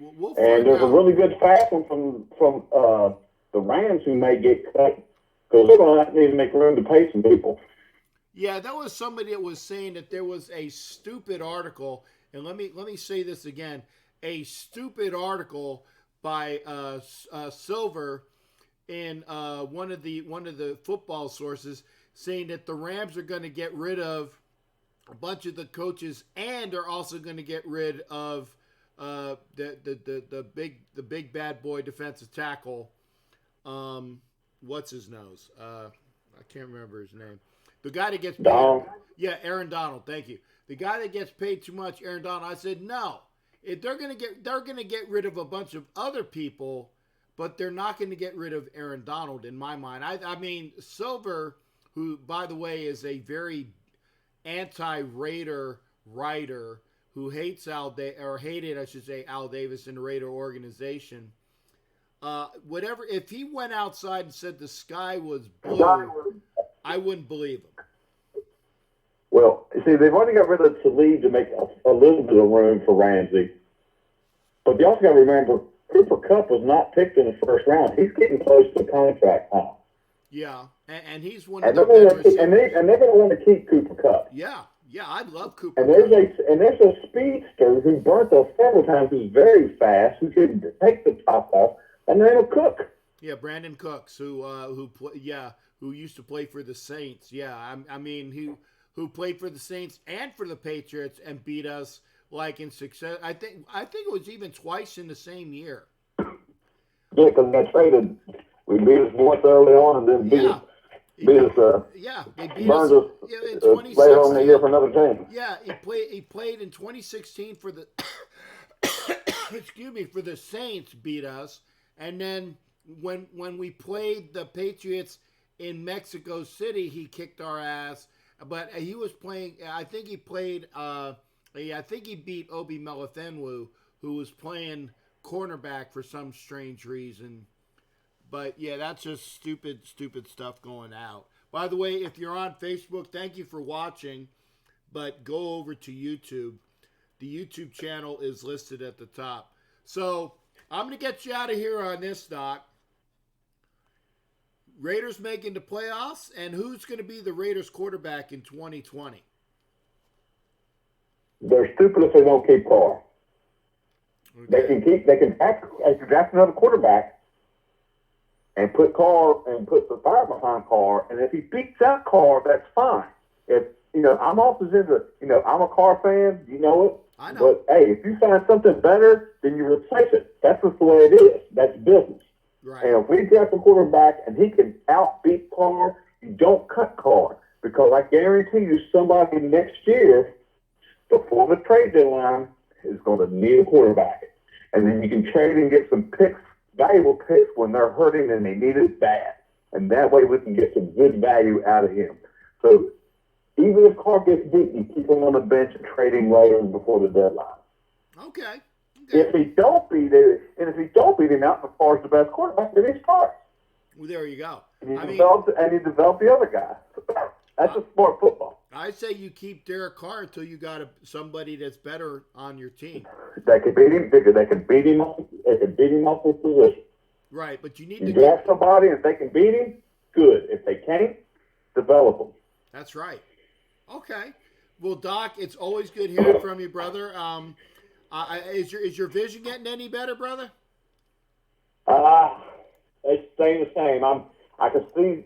We'll and there's out. A really good fast one from the Rams who may get cut because they're going to need to make room to pay some people. Yeah, that was somebody that was saying that there was a stupid article, and let me say this again: a stupid article by Silver in one of the football sources saying that the Rams are going to get rid of a bunch of the coaches and are also going to get rid of the big bad boy defensive tackle. What's his nose? I can't remember his name. The guy that gets paid. Yeah, Aaron Donald. Thank you. The guy that gets paid too much, Aaron Donald. I said no. If they're gonna get rid of a bunch of other people, but they're not going to get rid of Aaron Donald in my mind. I mean, Silver, who by the way is a very anti-Raider writer who hated Al Davis in the Raider organization. Whatever, if he went outside and said the sky was blue, I wouldn't believe him. Well, see, they've already got rid of Talib to make a little bit of room for Ramsey. But you also got to remember, Cooper Kupp was not picked in the first round. He's getting close to contract time. Yeah, and he's one of the better receivers. And they're going to want to keep Cooper Kupp. Yeah, I love Cooper And Kupp. there's a speedster who burnt us several times, who's very fast, who can take the top off, and then he'll cook. Yeah, Brandon Cooks, who used to play for the Saints. Yeah, I mean, who played for the Saints and for the Patriots and beat us like in success. I think it was even twice in the same year. Yeah, because they traded. We beat us once early on, and then beat us. They beat us in 2016. Later on in the year for another team. Yeah, he played in 2016 for the for the Saints, beat us, and then when we played the Patriots in Mexico City, he kicked our ass. But he was playing. I think he played. I think he beat Obi Melifonwu, who was playing cornerback for some strange reason. But yeah, that's just stupid stuff going out. By the way, if you're on Facebook, thank you for watching. But go over to YouTube. The YouTube channel is listed at the top. So I'm going to get you out of here on this, Doc. Raiders making the playoffs, and who's going to be the Raiders quarterback in 2020? They're stupid if they don't keep Carr. Okay. They can draft another quarterback and put the fire behind Carr, and if he beats out Carr, that's fine. I'm also I'm a Carr fan, you know it. I know. But hey, if you find something better, then you replace it. That's just the way it is. That's business. Right. And if we draft a quarterback and he can outbeat Carr, you don't cut Carr, because I guarantee you somebody next year, before the trade deadline, is going to need a quarterback. And then you can trade and get some picks, valuable picks when they're hurting and they need it bad. And that way we can get some good value out of him. So Even if Carr gets beat, you keep him on the bench and trade him later before the deadline. Okay. If he don't beat him out, the Carr's the best quarterback, then he's Carr. Well, there you go. And he developed the other guy. That's a smart football. I say you keep Derek Carr until you got somebody that's better on your team. They can beat him. They can beat him off his position. Right, but you need to get draft somebody, and if they can beat him, good. If they can't, develop them. That's right. Okay. Well, Doc, it's always good hearing from you, brother. Is your vision getting any better, brother? It's staying the same. I can see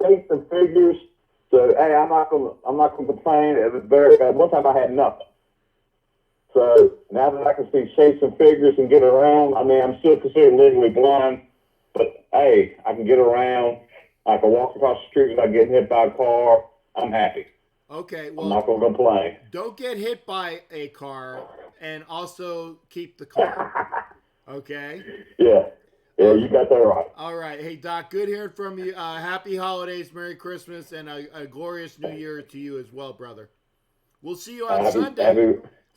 shapes and figures. So hey, I'm not gonna complain. It was very bad. One time I had nothing. So now that I can see shapes and figures and get around, I mean, I'm still considered legally blind, but hey, I can get around. I can walk across the street without getting hit by a car. I'm happy. Okay, well, I'm not going to complain. Don't get hit by a car, and also keep the car. Okay? Yeah, you got that right. All right. Hey, Doc, good hearing from you. Happy holidays, Merry Christmas, and a glorious New Year to you as well, brother. We'll see you on Sunday.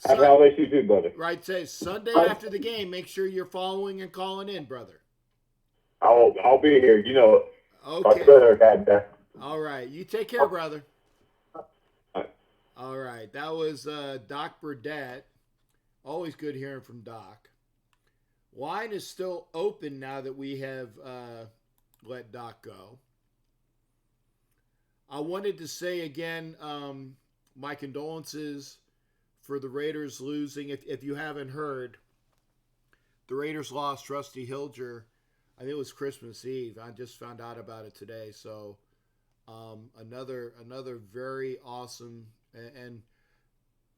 Happy holidays to you too, brother. Right, say Sunday after the game. Make sure you're following and calling in, brother. I'll be here. You know it. Okay. All right. You take care, brother. All right. That was Doc Burdett. Always good hearing from Doc. Line is still open now that we have let Doc go. I wanted to say again, my condolences for the Raiders losing. If you haven't heard, the Raiders lost Rusty Hilger. I think it was Christmas Eve. I just found out about it today. So another very awesome and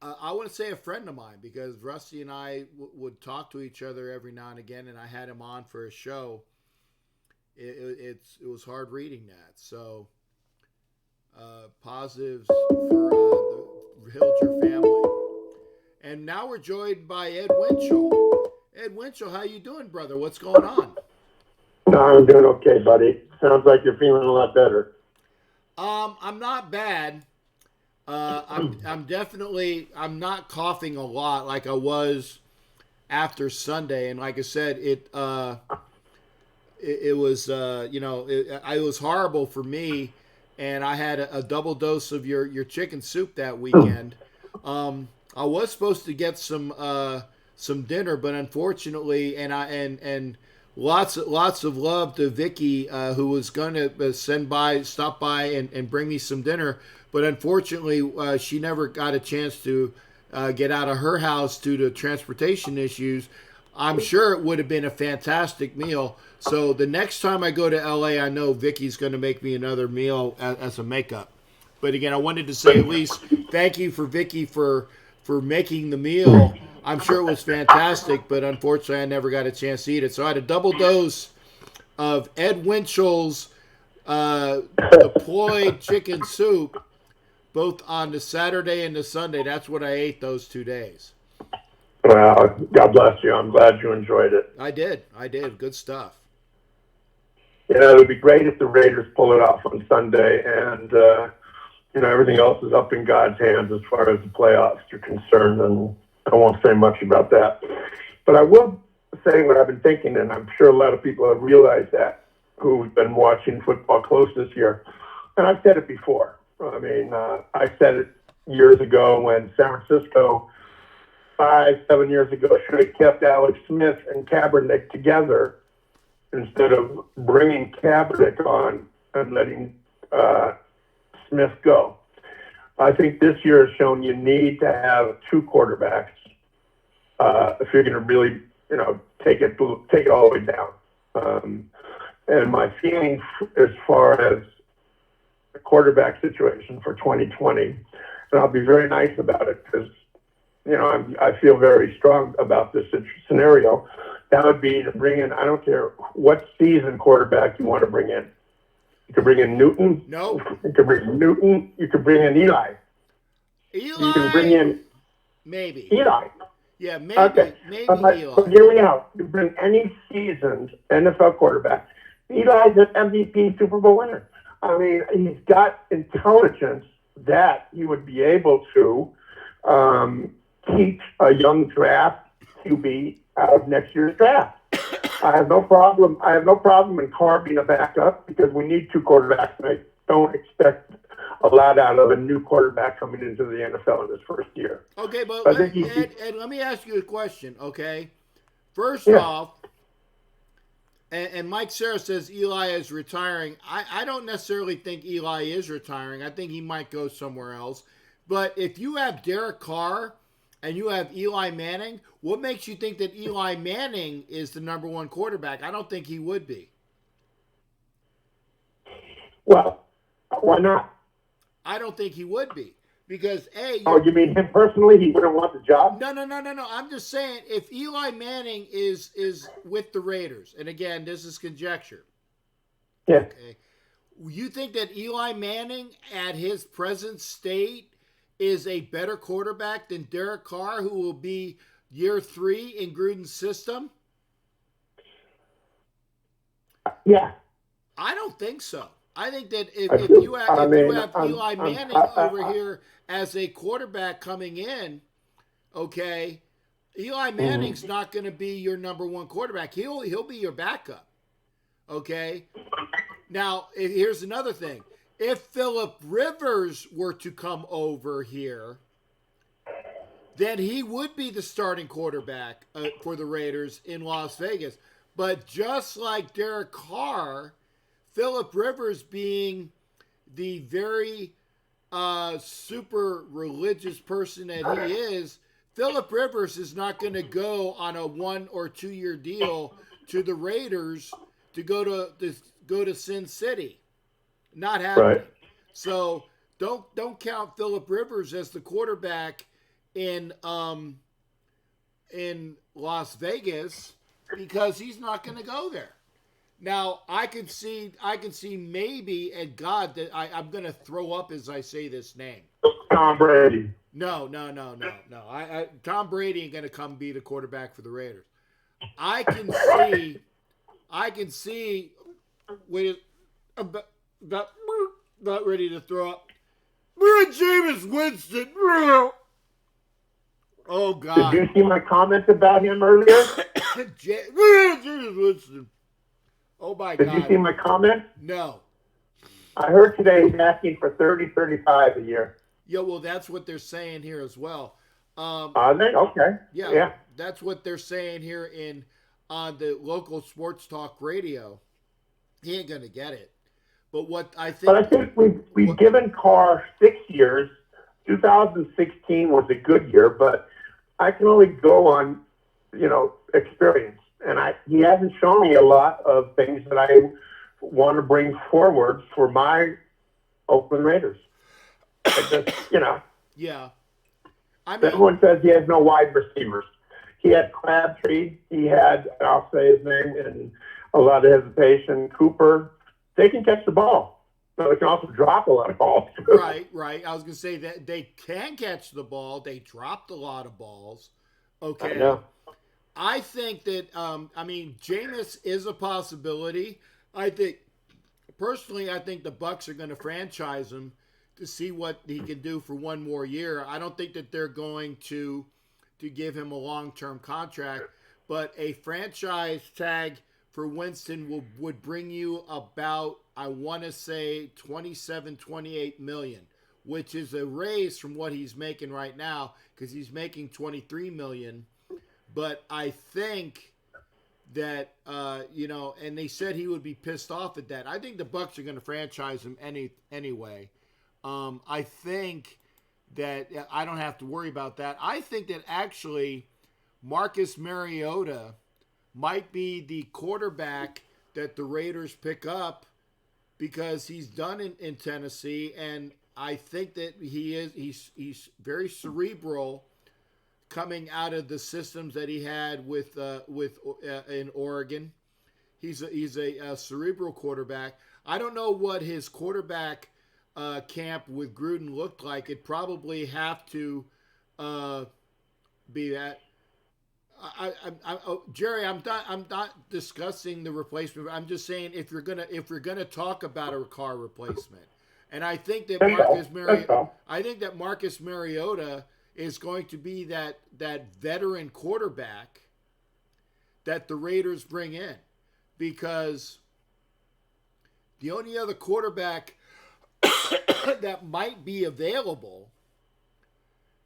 I want to say a friend of mine, because Rusty and I would talk to each other every now and again, and I had him on for a show. It was hard reading that. So positives for the Hilger family. And now we're joined by Ed Winchell. Ed Winchell, how you doing, brother? What's going on? No, I'm doing okay, buddy. Sounds like you're feeling a lot better. I'm not bad. I'm not coughing a lot like I was after Sunday, and like I said, it was it was horrible for me, and I had a double dose of your chicken soup that weekend. I was supposed to get some dinner, but unfortunately, and lots of love to Vicky, who was going to stop by and bring me some dinner. But unfortunately, she never got a chance to get out of her house due to transportation issues. I'm sure it would have been a fantastic meal. So the next time I go to LA, I know Vicky's going to make me another meal as a makeup. But again, I wanted to say at least thank you for Vicky for making the meal. I'm sure it was fantastic, but unfortunately I never got a chance to eat it. So I had a double dose of Ed Winchell's deployed chicken soup, both on the Saturday and the Sunday. That's what I ate those 2 days. Well, God bless you. I'm glad you enjoyed it. I did. Good stuff. It would be great if the Raiders pull it off on Sunday, and everything else is up in God's hands as far as the playoffs are concerned, and I won't say much about that. But I will say what I've been thinking, and I'm sure a lot of people have realized that who've been watching football close this year. And I've said it before. I mean, I said it years ago when San Francisco, 5-7 years ago, should have kept Alex Smith and Kaepernick together instead of bringing Kaepernick on and letting Smith go. I think this year has shown you need to have two quarterbacks if you're going to really, take it all the way down. And my feeling as far as the quarterback situation for 2020, and I'll be very nice about it because, I feel very strong about this scenario. That would be to bring in, I don't care what season quarterback you want to bring in. You could bring in Newton. No. You could bring in Newton. You could bring in Eli. You can bring in maybe Eli. Yeah, maybe. Okay. Maybe Eli. But hear me out. You bring any seasoned NFL quarterback. Eli's an MVP Super Bowl winner. I mean, he's got intelligence that he would be able to teach a young draft QB out of next year's draft. I have no problem in carving a backup because we need two quarterbacks, and I don't expect a lot out of a new quarterback coming into the NFL in his first year. Okay, but Ed, let me ask you a question, okay? First off, and Mike Sarah says Eli is retiring. I don't necessarily think Eli is retiring. I think he might go somewhere else. But if you have Derek Carr and you have Eli Manning, what makes you think that Eli Manning is the number one quarterback? I don't think he would be. Well, why not? I don't think he would be. Because, you mean him personally? He wouldn't want the job? No. I'm just saying, if Eli Manning is with the Raiders, and again, this is conjecture. Yeah. Okay. You think that Eli Manning, at his present state, is a better quarterback than Derek Carr, who will be year 3 in Gruden's system? Yeah. I don't think so. I think that if you have Eli Manning over here as a quarterback coming in, okay, Eli Manning's not going to be your number one quarterback. He'll be your backup. Okay. Now, here's another thing. If Phillip Rivers were to come over here, then he would be the starting quarterback for the Raiders in Las Vegas. But just like Derek Carr, Phillip Rivers being the very super religious person that he is, Phillip Rivers is not going to go on a 1 or 2 year deal to the Raiders to go to Sin City. Not happening. Right. So don't count Phillip Rivers as the quarterback in Las Vegas, because he's not going to go there. Now, I can see maybe, and God, that I'm going to throw up as I say this name. Tom Brady. No. Tom Brady ain't going to come be the quarterback for the Raiders. I can see, wait, about ready to throw up. Jameis Winston. Oh, God. Did you see my comment about him earlier? Jameis Winston. Oh, my God. Did you see my comment? No. I heard today he's asking for 35 a year. Yeah, well, that's what they're saying here as well. Are they? Okay. Yeah. That's what they're saying here on the local sports talk radio. He ain't going to get it. But I think we've given Carr 6 years. 2016 was a good year, but I can only go on, experience. And he hasn't shown me a lot of things that I want to bring forward for my Oakland Raiders. Yeah. Everyone says he has no wide receivers. He had Crabtree. He had, I'll say his name in a lot of hesitation, Cooper. They can catch the ball. But they can also drop a lot of balls. Right. I was going to say that they can catch the ball. They dropped a lot of balls. Okay. I know. I think that, Jameis is a possibility. I think the Bucs are going to franchise him to see what he can do for one more year. I don't think that they're going to give him a long-term contract, but a franchise tag for Winston would bring you about, I want to say, 27, 28 million, which is a raise from what he's making right now, because he's making 23 million. But I think that, and they said he would be pissed off at that. I think the Bucs are going to franchise him anyway. I think that I don't have to worry about that. I think that actually Marcus Mariota might be the quarterback that the Raiders pick up, because he's done in Tennessee, and I think that he's very cerebral, coming out of the systems that he had with in Oregon. He's a cerebral quarterback. I don't know what his quarterback camp with Gruden looked like. It probably have to be that. Jerry, I'm not discussing the replacement. I'm just saying if you're gonna talk about a car replacement, And I think that Marcus Mariota is going to be that veteran quarterback that the Raiders bring in, because the only other quarterback that might be available,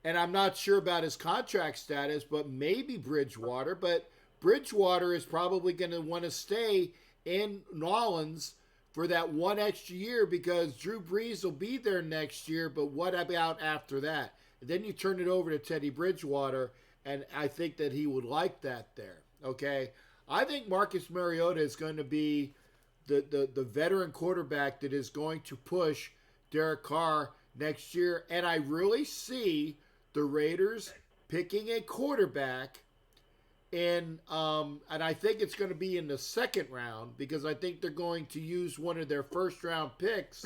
and I'm not sure about his contract status, but maybe Bridgewater. But Bridgewater is probably going to want to stay in New Orleans for that one extra year, because Drew Brees will be there next year, but what about after that? And then you turn it over to Teddy Bridgewater, and I think that he would like that there, okay? I think Marcus Mariota is going to be the veteran quarterback that is going to push Derek Carr next year, and I really see the Raiders picking a quarterback and I think it's going to be in the second round, because I think they're going to use one of their first round picks.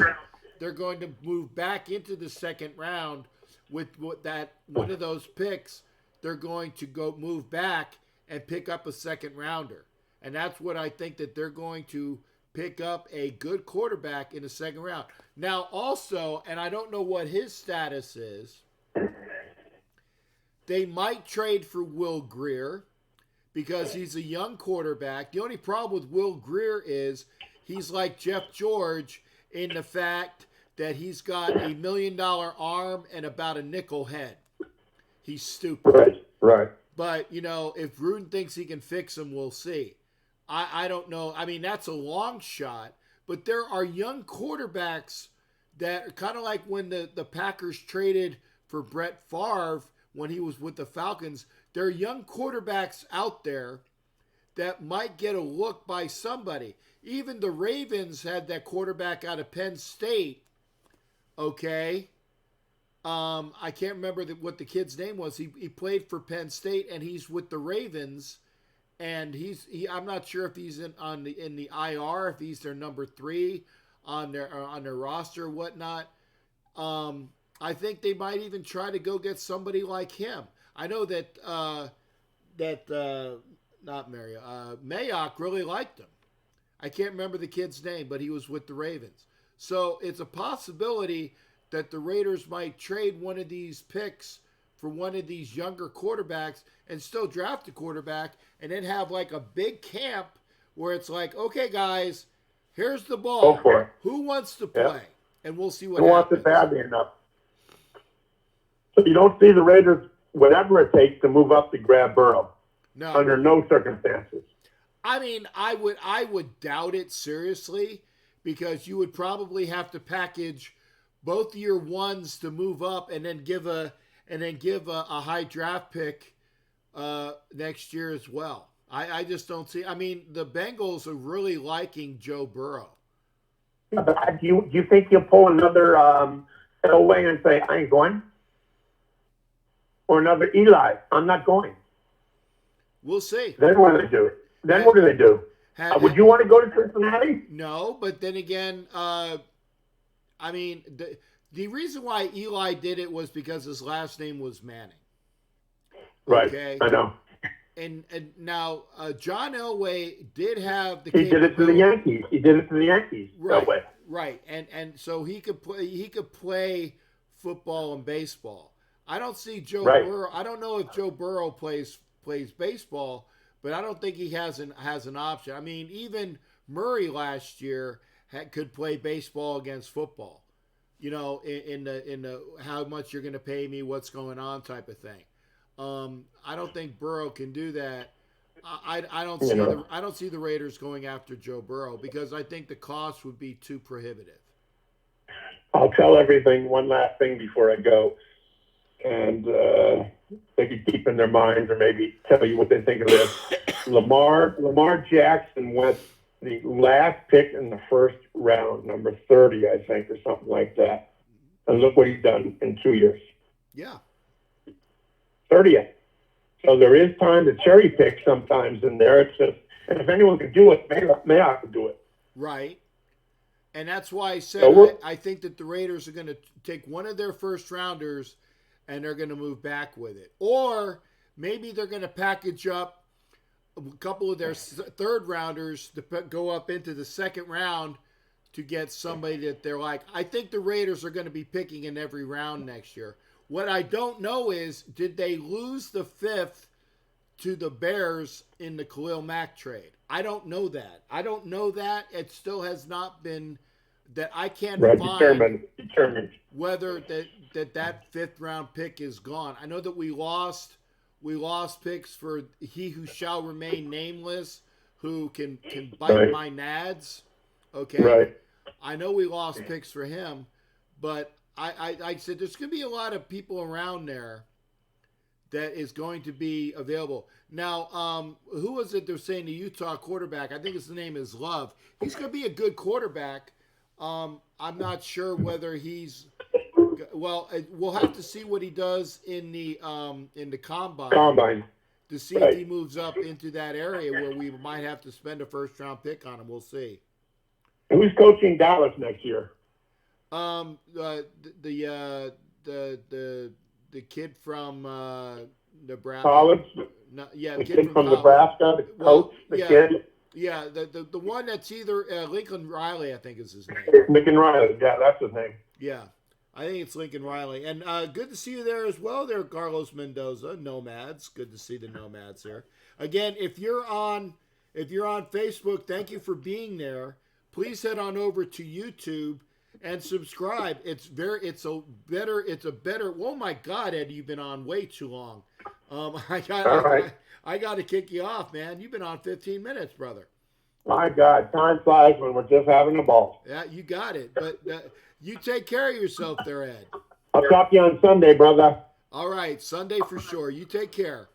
They're going to move back into the second round with that one of those picks. They're going to go move back and pick up a second rounder. And that's what I think, that they're going to pick up a good quarterback in the second round. Now also, and I don't know what his status is, they might trade for Will Grier, because he's a young quarterback. The only problem with Will Grier is he's like Jeff George in the fact that he's got $1 million arm and about a nickel head. He's stupid. Right. But, if Gruden thinks he can fix him, we'll see. I don't know. I mean, that's a long shot. But there are young quarterbacks that are kind of like when the Packers traded for Brett Favre when he was with the Falcons. There are young quarterbacks out there that might get a look by somebody. Even the Ravens had that quarterback out of Penn State. Okay. I can't remember what the kid's name was. He played for Penn State, and he's with the Ravens. And I'm not sure if he's in the IR, if he's their number 3 on their roster or whatnot. I think they might even try to go get somebody like him. I know that Mayock really liked him. I can't remember the kid's name, but he was with the Ravens. So it's a possibility that the Raiders might trade one of these picks for one of these younger quarterbacks and still draft a quarterback, and then have like a big camp where it's like, okay, guys, here's the ball. Go for it. Who wants to play? Yep. And we'll see what Who happens. Who wants it badly enough? So you don't see the Raiders, whatever it takes, to move up to grab Burrow. No. Under no circumstances. I mean, I would doubt it seriously, because you would probably have to package both year ones to move up, and then give a high draft pick next year as well. I just don't see. I mean, the Bengals are really liking Joe Burrow. Yeah, but do you think he'll pull another Elway and say, I ain't going? Or another Eli, I'm not going? We'll see. Then what do they do? What do they do? Would you want to go to Cincinnati? No, but then again, I mean, the reason why Eli did it was because his last name was Manning. Right. Okay? I know. And now John Elway did have the. He did it to the Yankees. Right. Elway. Right. And so he could play football and baseball. I don't see Joe Burrow. I don't know if Joe Burrow plays baseball, but I don't think he has an option. I mean, even Murray last year could play baseball against football. In the how much you're going to pay me, what's going on type of thing. I don't think Burrow can do that. I don't see the Raiders going after Joe Burrow, because I think the cost would be too prohibitive. I'll tell everything. One last thing before I go, and they could keep in their minds, or maybe tell you what they think of this. Lamar Jackson went the last pick in the first round, number 30, I think, or something like that. And look what he's done in 2 years. Yeah. 30th. So there is time to cherry pick sometimes in there. It's just, and if anyone can do it, Mayock can do it. Right. And that's why I said I think that the Raiders are going to take one of their first rounders and they're going to move back with it. Or maybe they're going to package up a couple of their third rounders to go up into the second round to get somebody that they're like. I think the Raiders are going to be picking in every round next year. What I don't know is, did they lose the 5th to the Bears in the Khalil Mack trade? I don't know that. It still has not been, that I can't find determined whether that 5th round pick is gone. I know that we lost picks for he who shall remain nameless, who can bite my nads. Okay. Right. I know we lost picks for him, but I said there's going to be a lot of people around there that is going to be available. Now, who was it they're saying, the Utah quarterback? I think his name is Love. He's going to be a good quarterback. I'm not sure whether he's well. We'll have to see what he does in the combine to see if he moves up into that area where we might have to spend a 1st round pick on him. We'll see. Who's coaching Dallas next year? The kid from Nebraska. College? No, yeah, the kid from college. Nebraska, the coach, kid? Yeah, the one that's either Lincoln Riley, I think is his name. Lincoln Riley, yeah, that's his name. Yeah, I think it's Lincoln Riley. And good to see you there as well there, Carlos Mendoza, Nomads. Good to see the Nomads there. Again, if you're on Facebook, thank you for being there. Please head on over to YouTube and subscribe. It's a better. Oh my God, Eddie, you've been on way too long. I got to kick you off, man. You've been on 15 minutes, brother. My God, time flies when we're just having a ball. Yeah, you got it. But you take care of yourself there, Ed. I'll talk to you on Sunday, brother. All right, Sunday for sure. You take care.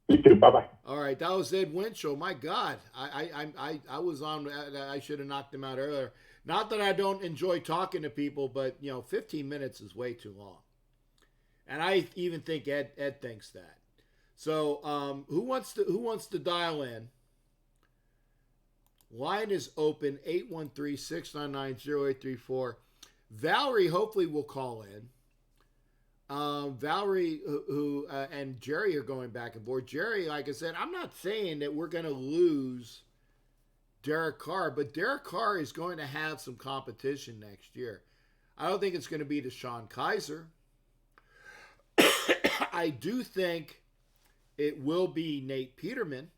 You too. Bye-bye. All right, that was Ed Winchell. My God, I was on. I should have knocked him out earlier. Not that I don't enjoy talking to people, but 15 minutes is way too long, and I even think Ed thinks that. So, who wants to dial in? Line is open, 813-699-0834. Valerie hopefully will call in. Valerie who and Jerry are going back and forth. Jerry, like I said, I'm not saying that we're going to lose Derek Carr, but Derek Carr is going to have some competition next year. I don't think it's going to be Deshaun Kaiser. I do think it will be Nate Peterman.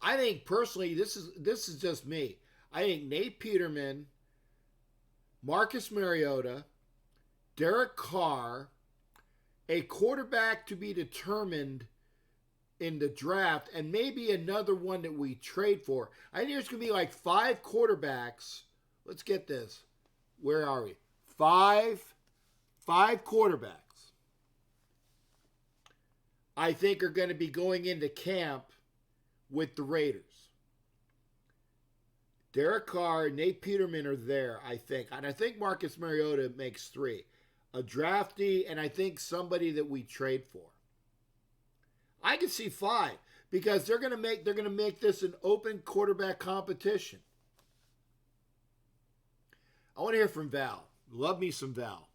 I think personally, this is just me. I think Nate Peterman, Marcus Mariota, Derek Carr, a quarterback to be determined in the draft, and maybe another one that we trade for. I think there's going to be like 5 quarterbacks. Let's get this. Where are we? 5 quarterbacks I think are going to be going into camp with the Raiders. Derek Carr, Nate Peterman are there, I think. And I think Marcus Mariota makes 3. A draftee, and I think somebody that we trade for. I can see 5 because they're going to make this an open quarterback competition. I want to hear from Val. Love me some Val.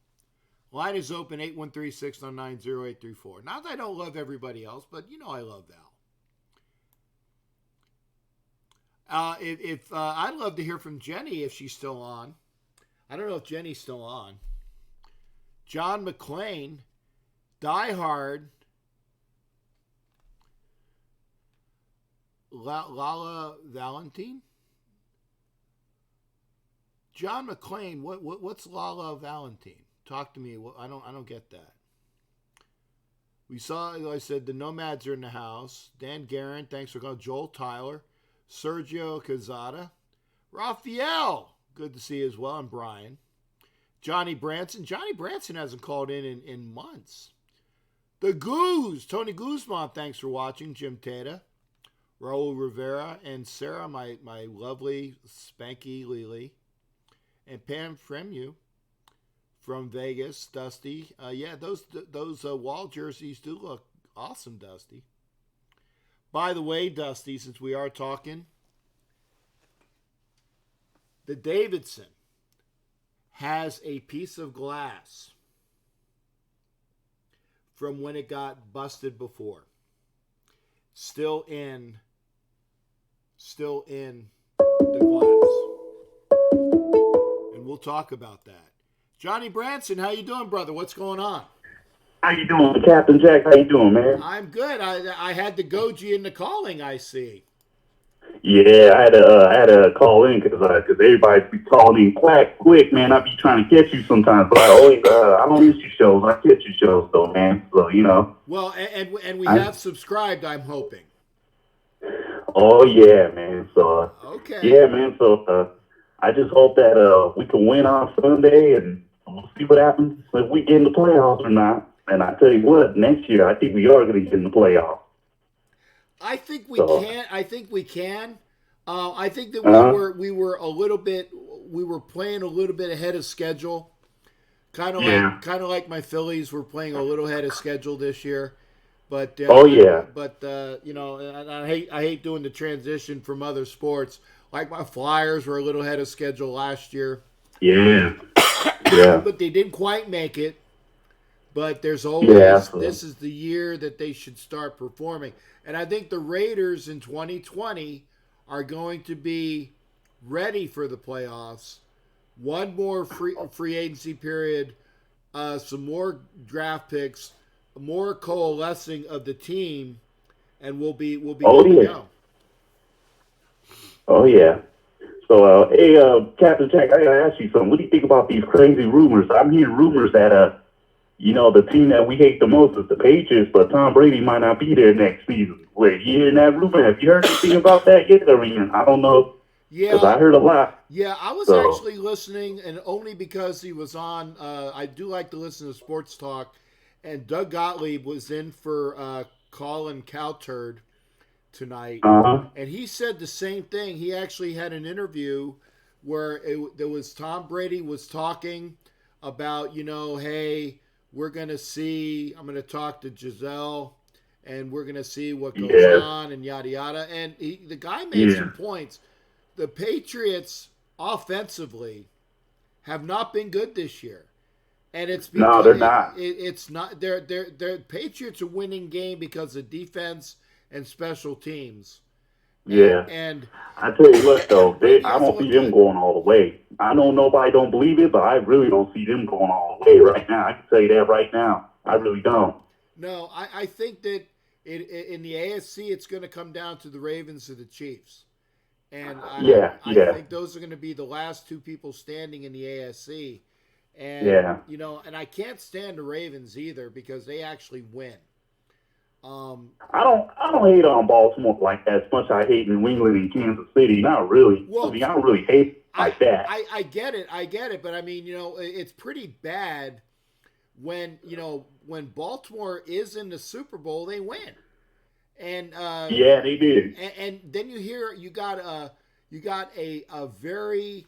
Line is open, 813-699-0834. Not that I don't love everybody else, but I love Val. I'd love to hear from Jenny if she's still on. I don't know if Jenny's still on. John McClain, Die Hard, Lala Valentine. John McClain, what's Lala Valentine? Talk to me. I don't get that. We saw, I said, the Nomads are in the house. Dan Guerin, thanks for calling. Joel Tyler, Sergio Cazada, Raphael, good to see you as well, and Brian. Johnny Branson. Johnny Branson hasn't called in months. The Goose. Tony Guzman, thanks for watching. Jim Tata. Raul Rivera. And Sarah, my lovely Spanky Lily. And Pam Fremu from Vegas. Dusty. Yeah, those wall jerseys do look awesome, Dusty. By the way, Dusty, since we are talking, the Davidson has a piece of glass from when it got busted before. Still in the glass. And we'll talk about that. Johnny Branson, how you doing, brother? What's going on? How you doing, Captain Jack? How you doing, man? I'm good. I had the Goji in the calling, I see. Yeah, I had to call in because everybody be calling in quick, man. I be trying to catch you sometimes, but I don't miss your shows. I catch your shows though, man. So Well, and we have subscribed. I'm hoping. Oh yeah, man. So okay. Yeah, man. So I just hope that we can win on Sunday, and we'll see what happens if we get in the playoffs or not. And I tell you what, next year I think we are going to get in the playoffs. I think we can. I think we can. I think that we were a little bit. We were playing a little bit ahead of schedule. Kind of like my Phillies were playing a little ahead of schedule this year. But But you know, and I hate doing the transition from other sports. Like my Flyers were a little ahead of schedule last year. Yeah. Yeah. But they didn't quite make it. But there's always this is the year that they should start performing. And I think the Raiders in 2020 are going to be ready for the playoffs. One more free agency period, some more draft picks, more coalescing of the team, and we'll be good to go. Oh yeah. So hey, Captain Jack, I gotta ask you something. What do you think about these crazy rumors? I'm hearing rumors that the team that we hate the most is the Patriots, but Tom Brady might not be there next season. Wait, you hearing that rumor? Have you heard anything about that yet? I don't know. Yeah, because I heard a lot. Yeah, I was actually listening, and only because he was on. I do like to listen to sports talk, and Doug Gottlieb was in for Colin Cowherd tonight, and he said the same thing. He actually had an interview where there was Tom Brady was talking about, hey, we're going to see, I'm going to talk to Giselle, and we're going to see what goes on, and yada, yada. And the guy made some points. The Patriots, offensively, have not been good this year. And it's because no, they're not. It's not. They're Patriots are winning game because of defense and special teams. And I tell you what, though, I don't see them going all the way. I know nobody don't believe it, but I really don't see them going all the way right now. I can tell you that right now. I really don't. No, I think that in the AFC, it's going to come down to the Ravens or the Chiefs. And I think those are going to be the last two people standing in the AFC. And, and I can't stand the Ravens either because they actually win. I don't hate on Baltimore like as much as I hate New England and Kansas City. Not really. Well, I don't really hate like that. I get it. But I mean, it's pretty bad when Baltimore is in the Super Bowl, they win. And they did. And then you got a very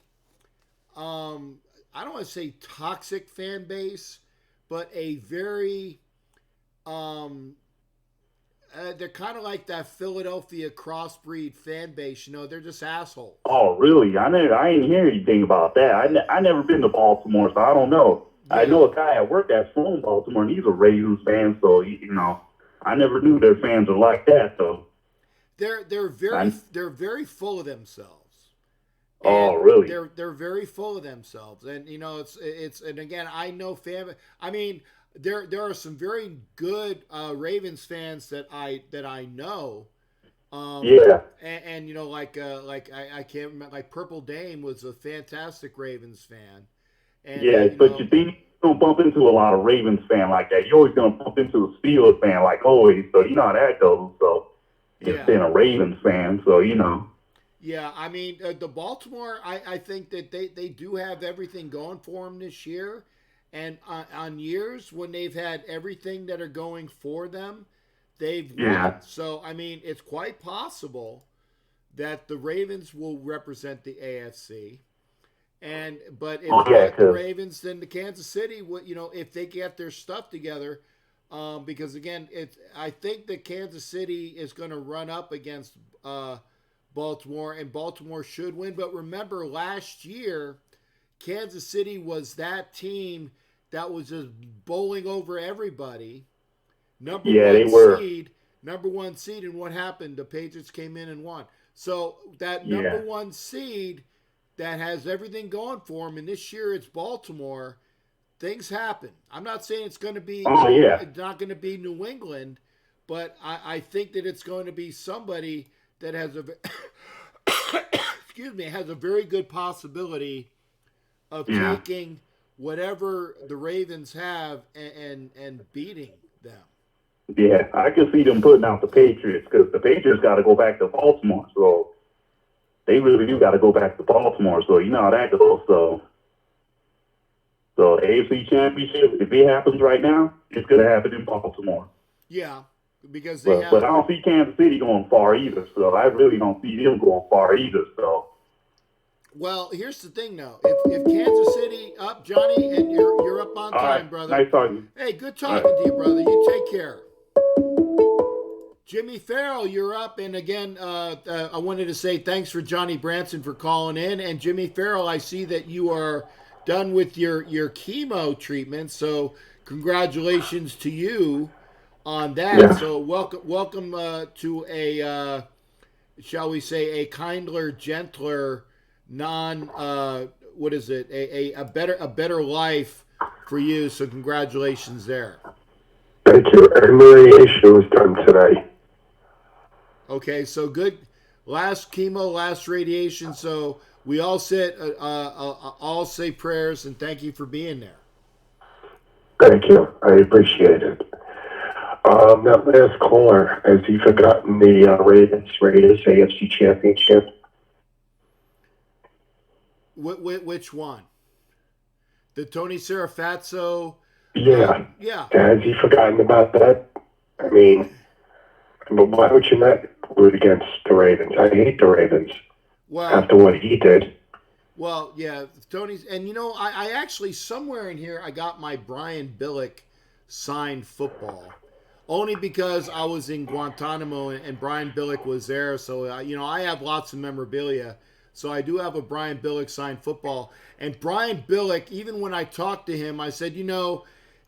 I don't want to say toxic fan base, but a very they're kind of like that Philadelphia crossbreed fan base. They're just assholes. Oh, really? I didn't hear anything about that. I never been to Baltimore, so I don't know. Yeah. I know a guy at work that's from Baltimore, and he's a Ravens fan, so I never knew their fans are like that, though. They're very full of themselves. Oh, really? They're very full of themselves, and it's and again, I know I mean, there are some very good Ravens fans that I know. And like I can't remember, like Purple Dame was a fantastic Ravens fan. And, but you think you don't bump into a lot of Ravens fan like that. You're always gonna bump into a Steelers fan like always. So you know how that goes. So it's been a Ravens fan. So Yeah, I mean, the Baltimore, I think that they do have everything going for them this year. And on years when they've had everything that are going for them, they've won. So, I mean, it's quite possible that the Ravens will represent the AFC. But if not the Ravens, then the Kansas City, if they get their stuff together, because, again, I think that Kansas City is going to run up against Baltimore, and Baltimore should win. But remember, last year, Kansas City was that team that was just bowling over everybody. Number one seed, number one seed, and what happened? The Patriots came in and won. So that number one seed that has everything going for them, and this year it's Baltimore. Things happen. I'm not saying it's going to be it's not going to be New England, but I think that it's going to be somebody that has a has a very good possibility of taking whatever the Ravens have and beating them. Yeah, I can see them putting out the Patriots because the Patriots got to go back to Baltimore, so they really do got to go back to Baltimore. So you know how that goes. So AFC Championship, if it happens right now, it's going to happen in Baltimore. Yeah, because but I don't see Kansas City going far either. So I really don't see them going far either. So. Well, here's the thing, though. If Kansas City up, Johnny, and you're up on time, brother. Nice talking. Hey, good talking to you, brother. You take care. Jimmy Farrell, you're up, and again, I wanted to say thanks for Johnny Branson for calling in, and Jimmy Farrell, I see that you are done with your chemo treatment, so congratulations to you on that. Yeah. So welcome to a, shall we say, a kinder, gentler, what is it? A better life for you. So congratulations there. Thank you. And the radiation was done today. Okay, so good. Last chemo, last radiation. So we all all say prayers and thank you for being there. Thank you. I appreciate it. That last caller, has he forgotten the Raiders AFC Championship? Which one? The Tony Serafazzo? Yeah. Yeah. Has he forgotten about that? I mean, but why would you not root against the Ravens? I hate the Ravens. Well, after what he did. Well, yeah, Tony's, and you know, I actually somewhere in here I got my Brian Billick signed football, only because I was in Guantanamo and Brian Billick was there. So you know, I have lots of memorabilia. So I do have a Brian Billick signed football. And Brian Billick, even when I talked to him, I said, you know,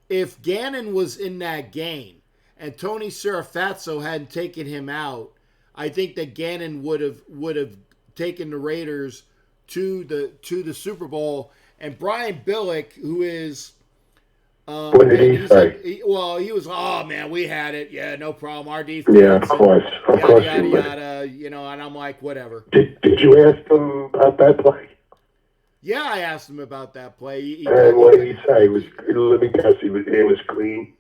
if Gannon was in that game and Tony Serafazzo hadn't taken him out, I think that Gannon would have taken the Raiders to the Super Bowl. And Brian Billick, who is what did he say? he was, oh man, we had it. Yeah, no problem. Our defense. Yeah, of course. Yada, yada, you know, and I'm like, whatever. Did you ask him about that play? Yeah, I asked him about that play. And what did he say? Let me guess, it was clean.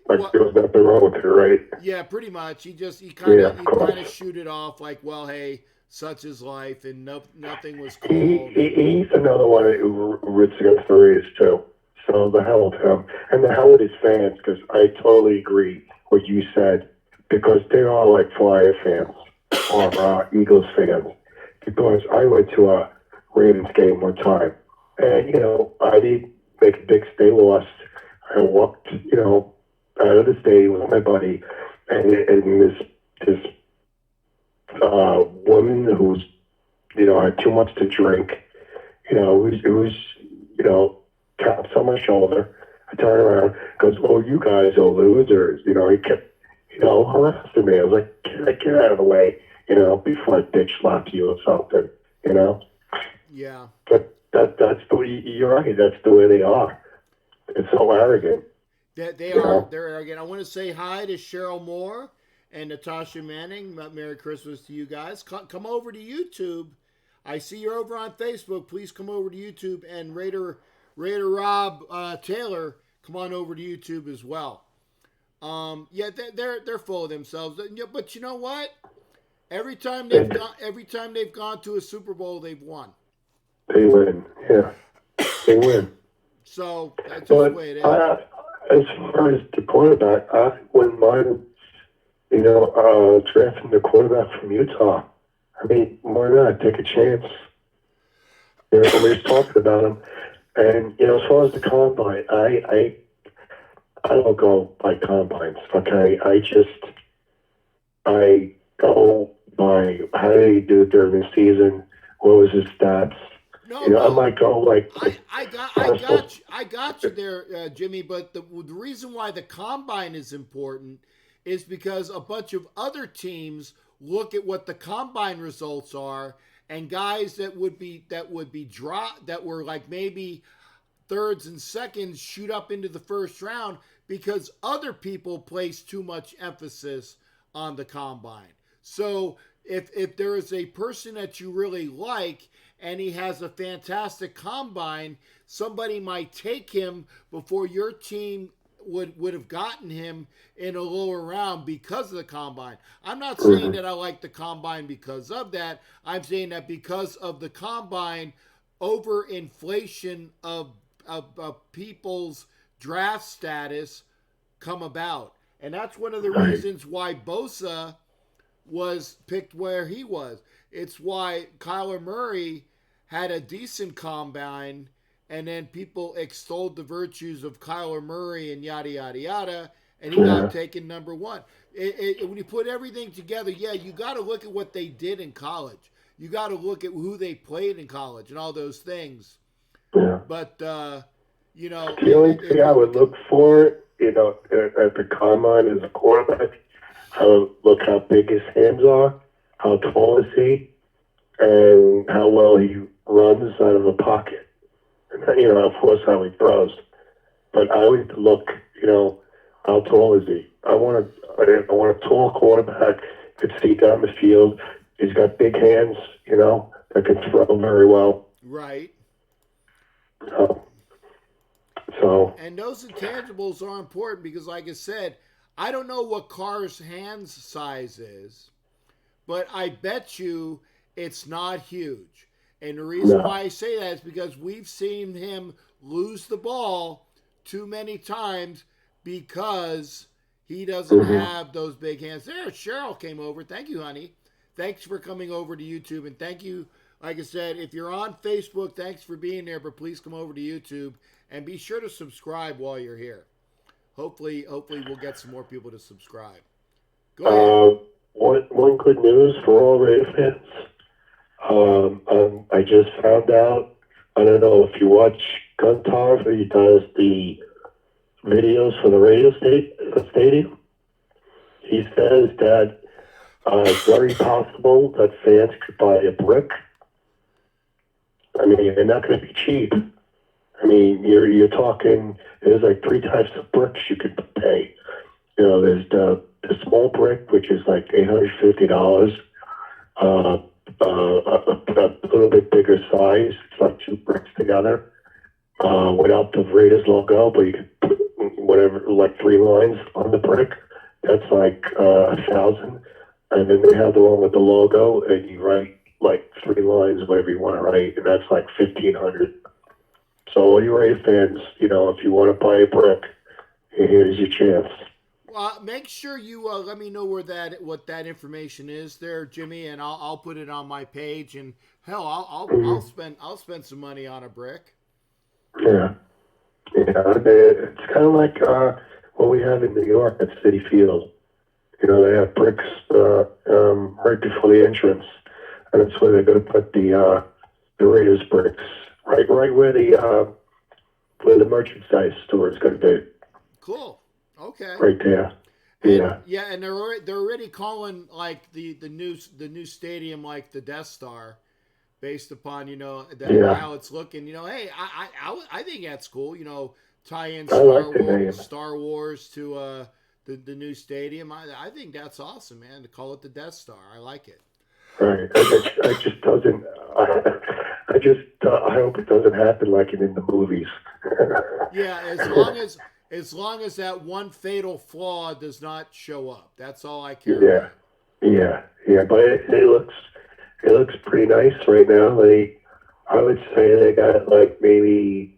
Like there was nothing wrong with it, right? Yeah, pretty much. He kind of shoot it off like, well, hey, such is life, and nothing was called. He's another one who roots against the Raiders too. So the hell with him, and the hell with his fans, because I totally agree what you said, because they are like Flyer fans or Eagles fans. Because I went to a Ravens game one time, and you know I didn't make a big stay lost. I walked, you know, out of the stadium with my buddy, and this woman who's, you know, had too much to drink, you know, it was you know, taps on my shoulder. I turn around, goes, "Oh, you guys are losers." You know, he kept, you know, harassing me. I was like, get out of the way, you know, before I bitch slap you or something, you know. Yeah. But that's the way, you're right. That's the way they are. It's so arrogant. They are. They're arrogant. I want to say hi to Cheryl Moore and Natasha Manning. Merry Christmas to you guys. Come over to YouTube. I see you're over on Facebook. Please come over to YouTube, and Raider Rob Taylor, come on over to YouTube as well. Yeah, they're full of themselves. But you know what? Every time they've gone to a Super Bowl, they've won. They win. Yeah, they win. So that's just the way it is. As far as the quarterback, I wouldn't mind, you know, drafting the quarterback from Utah. I mean, why not take a chance? You know, somebody's talking about him. And, you know, as far as the combine, I don't go by combines, okay? I go by how did he do during the season, what was his stats. No, you know, I might go like I got you there, Jimmy. But the reason why the combine is important is because a bunch of other teams look at what the combine results are, and guys that were like maybe thirds and seconds shoot up into the first round because other people place too much emphasis on the combine. So if there is a person that you really like and he has a fantastic combine, somebody might take him before your team would have gotten him in a lower round because of the combine. I'm not saying that I like the combine because of that. I'm saying that because of the combine, overinflation of people's draft status come about. And that's one of the reasons why Bosa was picked where he was. It's why Kyler Murray had a decent combine, and then people extolled the virtues of Kyler Murray and yada, yada, yada, and he got taken number one. When you put everything together, you got to look at what they did in college. You got to look at who they played in college and all those things. Yeah. But, the only thing I would look for, at the combine as a quarterback, I would look how big his hands are, how tall is he, and how well he runs out of the pocket. And, of course, how he throws. But I would look, how tall is he? I want a tall quarterback that can see down the field. He's got big hands, that can throw very well. Right. So. And those intangibles are important because, like I said, I don't know what Carr's hands size is, but I bet you it's not huge. And the reason why I say that is because we've seen him lose the ball too many times because he doesn't have those big hands. There, Cheryl came over. Thank you, honey. Thanks for coming over to YouTube. And thank you, like I said, if you're on Facebook, thanks for being there, but please come over to YouTube and be sure to subscribe while you're here. Hopefully we'll get some more people to subscribe. Go ahead. One good news for all Raider fans. I just found out, I don't know if you watch Guntar, he does the videos for the radio stadium. He says that it's very possible that fans could buy a brick. I mean, they're not going to be cheap. I mean, you're talking, there's like 3 types of bricks you could pay. There's the small brick, which is like $850. A little bit bigger size. It's like 2 bricks together without the Raiders logo, but you can put whatever, like 3 lines on the brick. That's like $1,000. And then they have the one with the logo, and you write like 3 lines, whatever you want to write, and that's like $1,500. So all you Raider fans, if you want to buy a brick, here's your chance. Make sure you let me know what that information is there, Jimmy, and I'll put it on my page. And hell, I'll spend some money on a brick. Yeah. It's kind of like what we have in New York at Citi Field. They have bricks right before the entrance, and that's where they're going to put the Raiders bricks, right where the merchandise store is going to be. Cool. Okay. Right there. Yeah. And they're already calling like the new stadium like the Death Star, based upon how it's looking. Hey, I think that's cool. Tie in Star Wars to the new stadium. I think that's awesome, man. To call it the Death Star, I like it. Right. I just doesn't. I hope it doesn't happen like in the movies. Yeah, as long as that one fatal flaw does not show up, that's all I care about. Yeah. But it looks pretty nice right now. I would say they got like maybe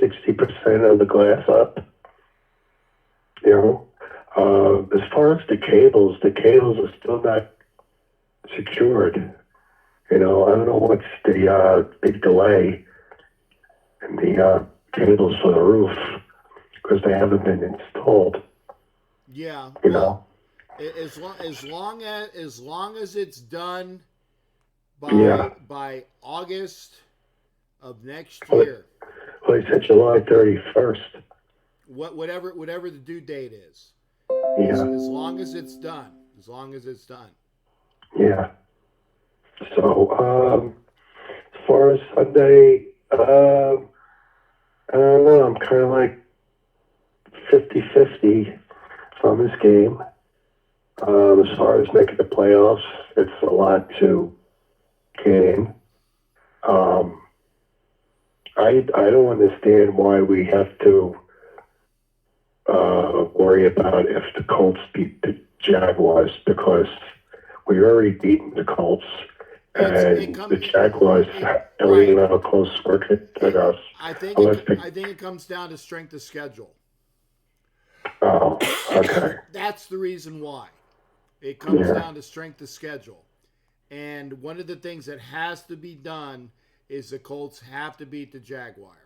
60% of the glass up. As far as the cables are still not secured. I don't know what's the big delay in the cables for the roof because they haven't been installed. Yeah. As long as it's done by August of next year. Well, they said July 31st. Whatever the due date is. As Yeah. long as it's done. As long as it's done. Yeah. So, as far as Sunday, I don't know. I'm kind of like 50-50 on this game. As far as making the playoffs, it's a lot to gain. I don't understand why we have to worry about if the Colts beat the Jaguars, because we already beaten the Colts, and the Jaguars don't even have a close record at us. I think it comes down to strength of schedule. Oh, okay. That's the reason why. It comes down to strength of schedule. And one of the things that has to be done is the Colts have to beat the Jaguars.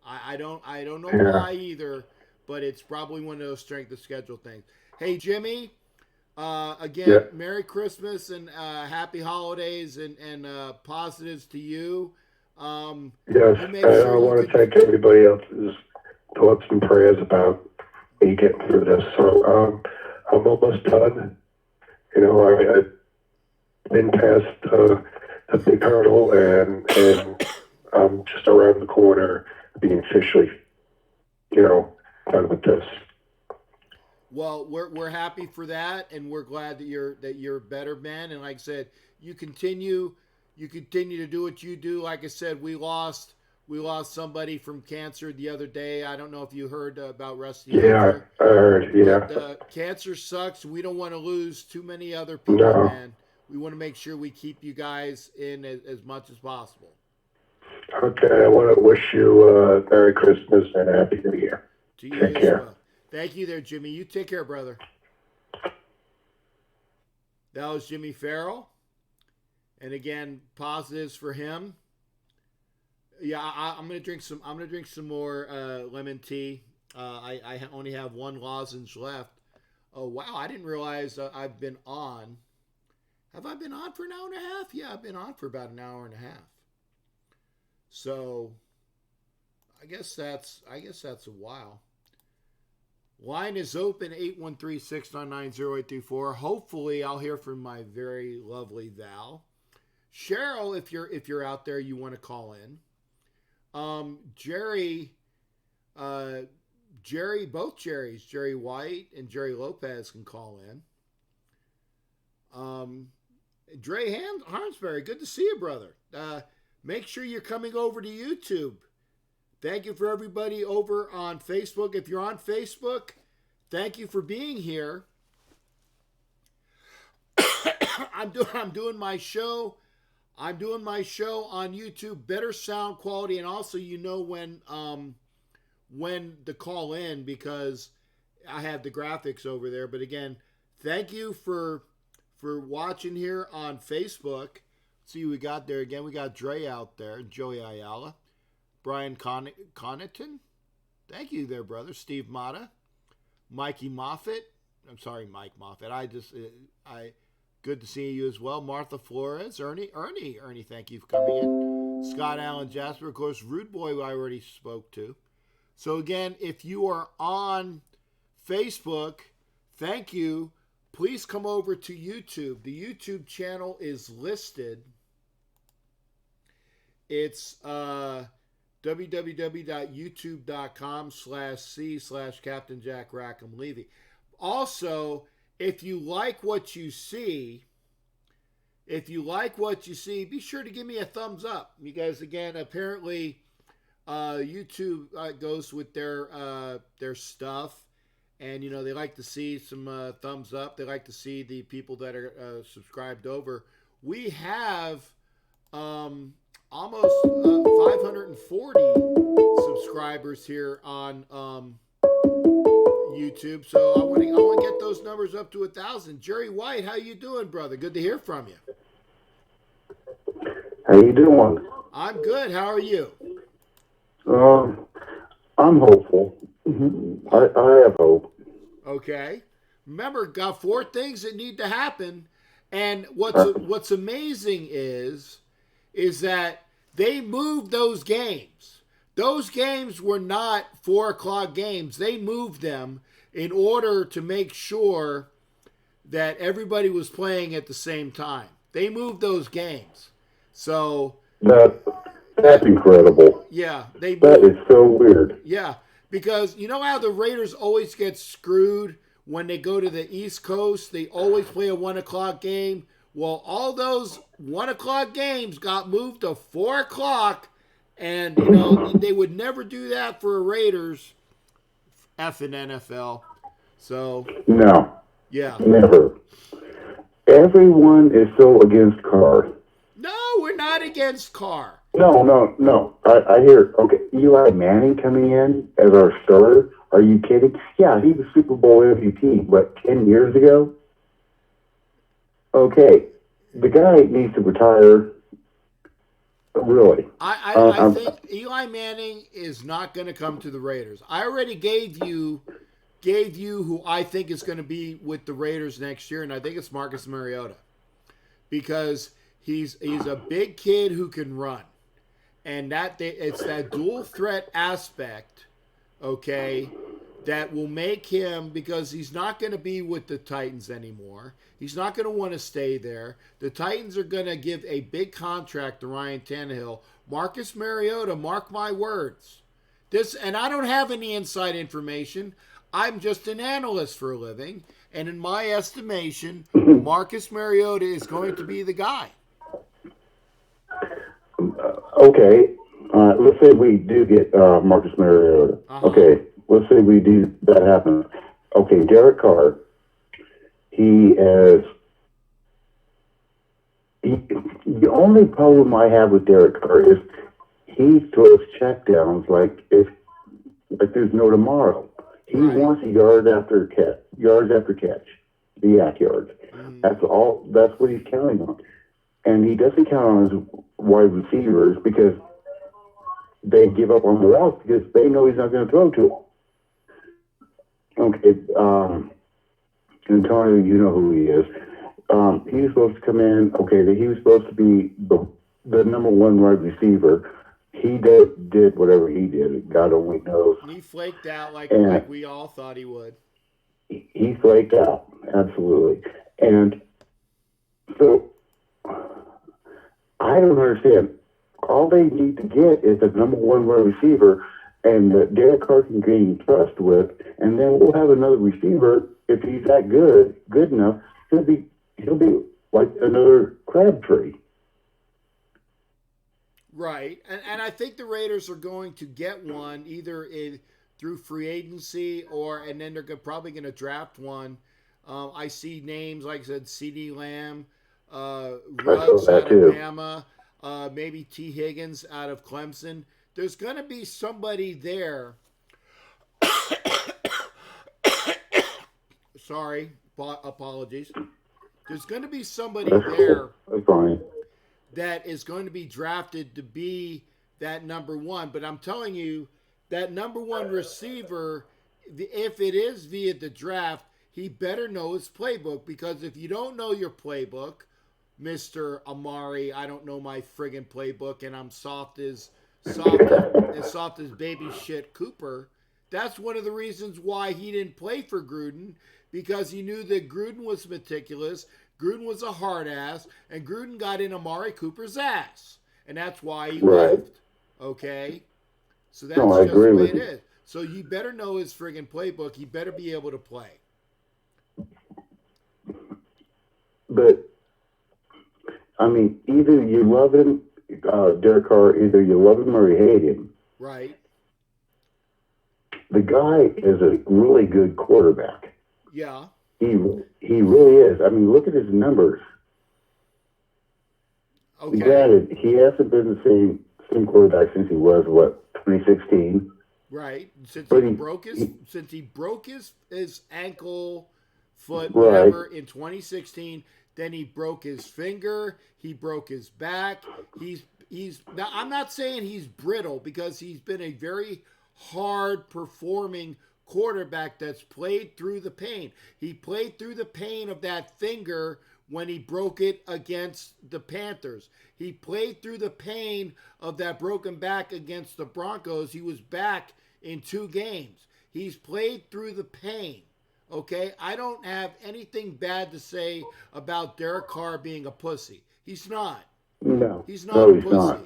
I don't know why either, but it's probably one of those strength of schedule things. Hey, Jimmy, again, Merry Christmas and happy holidays and positives to you. Yes, I want to thank everybody else's thoughts and prayers about me getting through this. So I'm almost done. You know, I've been past the big hurdle, and I'm just around the corner being officially, done with this. Well, we're happy for that, and we're glad that you're better, man. And like I said, you continue to do what you do. Like I said, we lost somebody from cancer the other day. I don't know if you heard about Rusty. Yeah, I heard. Yeah, but, cancer sucks. We don't want to lose too many other people, man. We want to make sure we keep you guys in as much as possible. Okay, I want to wish you Merry Christmas and Happy New Year. To you Take care. well. Thank you there, Jimmy. You take care, brother. That was Jimmy Farrell. And again, positives for him. Yeah, I'm gonna drink some more lemon tea. I only have one lozenge left. Oh wow, I didn't realize I've been on. Have I been on for an hour and a half? Yeah, I've been on for about an hour and a half. So I guess that's a while. Line is open, 813-699-0834. Hopefully I'll hear from my very lovely Val. Cheryl, if you're out there, you want to call in. Jerry, both Jerrys, Jerry White and Jerry Lopez can call in. Dre Harmsbury, good to see you, brother. Make sure you're coming over to YouTube. Thank you for everybody over on Facebook. If you're on Facebook, thank you for being here. I'm doing my show. I'm doing my show on YouTube, better sound quality, and also when to call in, because I have the graphics over there. But again, thank you for watching here on Facebook. See who we got there again. We got Dre out there, Joey Ayala, Brian Connaughton. Thank you there, brother. Steve Mata, Mikey Moffitt. I'm sorry, Mike Moffitt. Good to see you as well. Martha Flores, Ernie, thank you for coming in. Scott Allen Jasper, of course, Rude Boy I already spoke to. So again, if you are on Facebook, thank you. Please come over to YouTube. The YouTube channel is listed. It's www.youtube.com/C/Captain Jack Rackham Levy. Also, if you like what you see, be sure to give me a thumbs up. Because again, apparently, YouTube goes with their stuff, and they like to see some thumbs up. They like to see the people that are subscribed over. We have almost 540 subscribers here on YouTube, so I want to get those numbers up to 1,000. Jerry White, how you doing, brother? Good to hear from you. How you doing? I'm good. How are you? I'm hopeful. I have hope. Okay. Remember, got 4 things that need to happen, and what's amazing is that they moved those games. Those games were not 4 o'clock games. They moved them. in order to make sure that everybody was playing at the same time. They moved those games. So that's incredible. yeah, they moved. That is so weird. Yeah, because you know how the Raiders always get screwed when they go to the East Coast? They always play a 1 o'clock game. Well, all those 1 o'clock games got moved to 4 o'clock, and you know they would never do that for a Raiders. Effing NFL. So No, yeah, never. Everyone is so against Carr. no, we're not against Carr. No. I hear, okay, Eli Manning coming in as our starter. Are you kidding? Yeah, he was Super Bowl MVP, what, 10 years ago? Okay, the guy needs to retire. Really. I think Eli Manning is not going to come to the Raiders. I already gave you who I think is going to be with the Raiders next year, and I think it's Marcus Mariota. Because he's a big kid who can run. And it's that dual threat aspect, okay, that will make him, because he's not going to be with the Titans anymore. He's not going to want to stay there. The Titans are going to give a big contract to Ryan Tannehill. Marcus Mariota, mark my words. And I don't have any inside information. I'm just an analyst for a living. And in my estimation, Marcus Mariota is going to be the guy. Okay, let's say we do get Marcus Mariota. Okay, let's say we do that happen. Okay, Derek Carr, the only problem I have with Derek Carr is he throws checkdowns like there's no tomorrow. He wants yards after catch, the yak yards. That's all. That's what he's counting on. And he doesn't count on his wide receivers because they give up on the routes because they know he's not going to throw to them. Okay, Antonio, you know who he is. He was supposed to come in. Okay, he was supposed to be the number one wide receiver. He did whatever he did. God only knows. He flaked out like we all thought he would. He flaked out, absolutely. And so I don't understand. All they need to get is the number one wide receiver and that Derek Carr can gain trust with, and then we'll have another receiver. If he's that good enough, he'll be like another Crabtree. Right, and I think the Raiders are going to get one either through free agency and then they're probably going to draft one. I see names like I said, CeeDee Lamb, Ruggs out of Bama, maybe T. Higgins out of Clemson. There's going to be somebody there. Sorry, apologies. There's going to be somebody there. That's fine. That is going to be drafted to be that number one. But I'm telling you, that number one receiver, if it is via the draft, he better know his playbook. Because if you don't know your playbook, Mr. Amari, I don't know my friggin' playbook, and I'm soft as baby shit Cooper. That's one of the reasons why he didn't play for Gruden, because he knew that Gruden was meticulous, Gruden was a hard ass, and Gruden got in Amari Cooper's ass. And that's why he left. Okay? So that's just the way it is. So you better know his friggin' playbook. He better be able to play. But, I mean, either you love him, Derek Carr, either you love him or you hate him. Right. The guy is a really good quarterback. Yeah. He really is. I mean, look at his numbers. Okay. Granted, he hasn't been the same quarterback since he was 2016. Right. Since he broke his ankle, foot, whatever in 2016. Then he broke his finger. He broke his back. He's now. I'm not saying he's brittle because he's been a very hard performing quarterback that's played through the pain. He played through the pain of that finger when he broke it against the Panthers. He played through the pain of that broken back against the Broncos. He was back in 2 games. He's played through the pain. Okay? I don't have anything bad to say about Derek Carr being a pussy. He's not. No. He's not No, a he's pussy. not.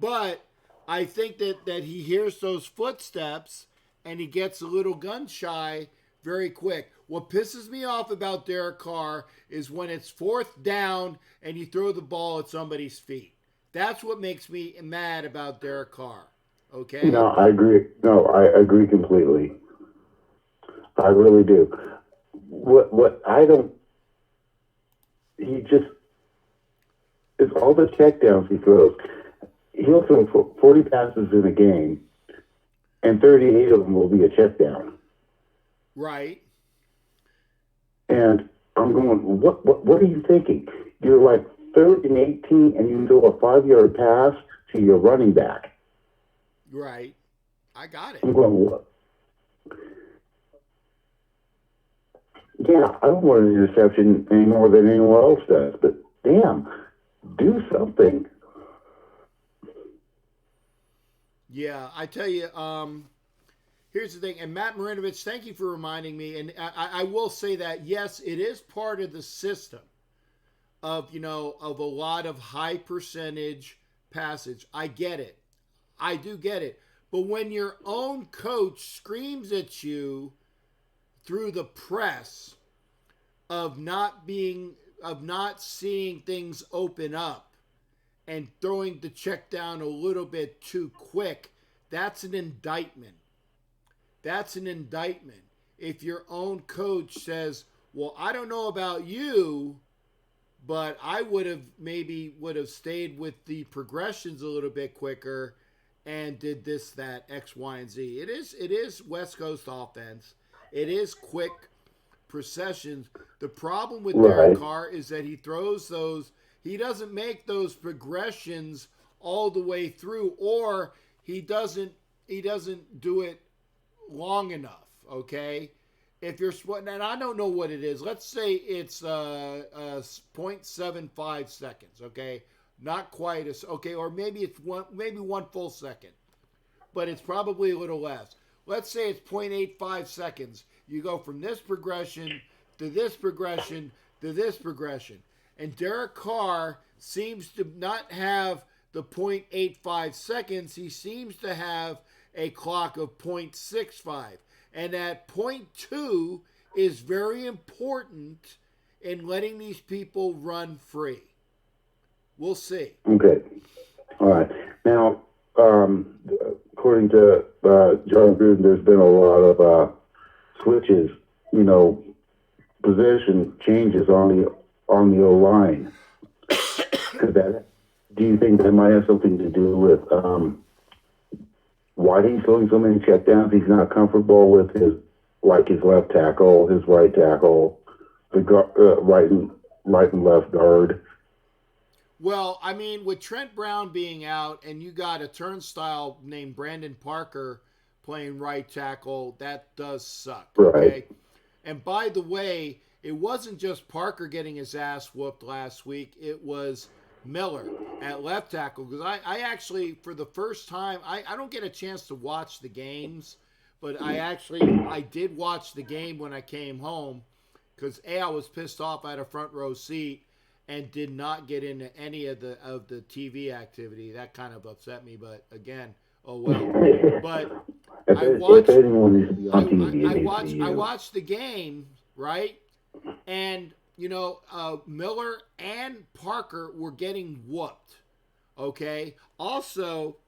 But I think that he hears those footsteps and he gets a little gun shy very quick. What pisses me off about Derek Carr is when it's 4th down and you throw the ball at somebody's feet. That's what makes me mad about Derek Carr. Okay? No, I agree. No, I agree completely. I really do. What I don't, he just, it's all the checkdowns he throws. He'll throw 40 passes in a game, and 38 of them will be a checkdown. Right. And I'm going, what are you thinking? You're like 3rd and 18, and you throw a 5-yard pass to your running back. Right. I got it. I'm going, what? Yeah, I don't want an interception any more than anyone else does, but damn, do something. Yeah, I tell you, here's the thing, and Matt Marinovich, thank you for reminding me, and I will say that, yes, it is part of the system of, of a lot of high percentage passage. I get it. I do get it. But when your own coach screams at you through the press of not seeing things open up and throwing the check down a little bit too quick, that's an indictment. That's an indictment. If your own coach says, well, I don't know about you, but I would have stayed with the progressions a little bit quicker and did this, that, X, Y, and Z. It is West Coast offense. It is quick processions. The problem with Derek Carr is that he doesn't make those progressions all the way through, or he doesn't do it long enough. Okay, if you're sweating, and I don't know what it is. Let's say it's 0.75 seconds. Okay, not quite as okay, or maybe it's one full second, but it's probably a little less. Let's say it's 0.85 seconds. You go from this progression to this progression to this progression. And Derek Carr seems to not have the 0.85 seconds. He seems to have a clock of 0.65. And that 0.2 is very important in letting these people run free. We'll see. Okay. All right. Now, according to John Gruden, there's been a lot of switches, position changes on the O-line. Do you think that might have something to do with why he's throwing so many checkdowns? He's not comfortable with his left tackle, his right tackle, the right and left guard. Well, I mean, with Trent Brown being out and you got a turnstile named Brandon Parker playing right tackle, that does suck. Okay? Right. And by the way, it wasn't just Parker getting his ass whooped last week. It was Miller at left tackle. Because I actually, for the first time, I don't get a chance to watch the games, but I did watch the game when I came home because I was pissed off. I had a front row seat and did not get into any of the TV activity. That kind of upset me, but again, oh well. But I watched the game, right? And Miller and Parker were getting whooped. Okay. Also,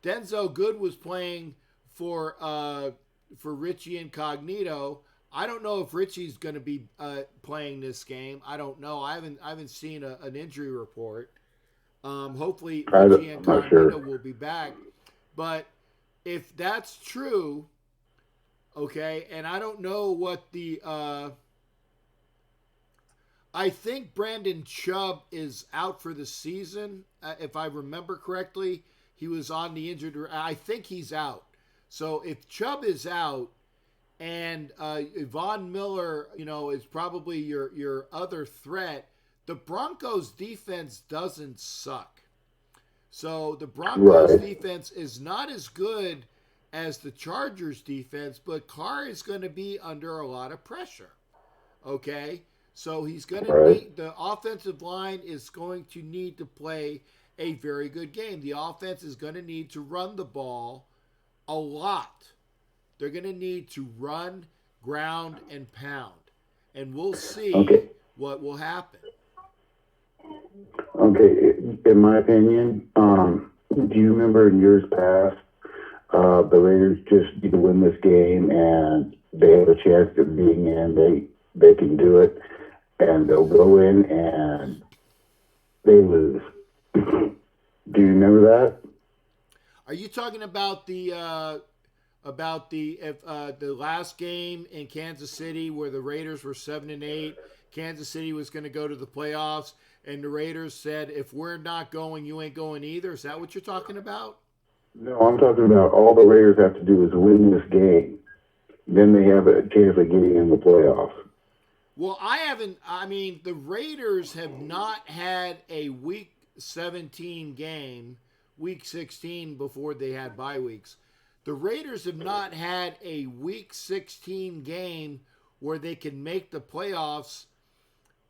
Denzel Good was playing for Richie Incognito. I don't know if Richie's going to be playing this game. I don't know. I haven't seen an injury report. Hopefully Richie Incognito will be back. But if that's true, okay, and I don't know what the I think Brandon Chubb is out for the season. If I remember correctly, he was on the injured. I think he's out. So if Chubb is out, and Von Miller, is probably your other threat, the Broncos defense doesn't suck. So the Broncos defense is not as good as the Chargers defense, but Carr is going to be under a lot of pressure. Okay? So he's going to need, the offensive line is going to need to play a very good game. The offense is going to need to run the ball a lot. They're going to need to run, ground, and pound. And we'll see what will happen. Okay, in my opinion, do you remember in years past, the Raiders just need to win this game and they have a chance of being in, they can do it, and they'll go in and they lose. Do you remember that? Are you talking about the last game in Kansas City where the Raiders were 7-8? Kansas City was going to go to the playoffs, and the Raiders said, "If we're not going, you ain't going either." Is that what you're talking about? No, I'm talking about all the Raiders have to do is win this game. Then they have a chance of getting in the playoffs. Well, the Raiders have not had a Week 17 game, Week 16 before they had bye weeks. The Raiders have not had a Week 16 game where they can make the playoffs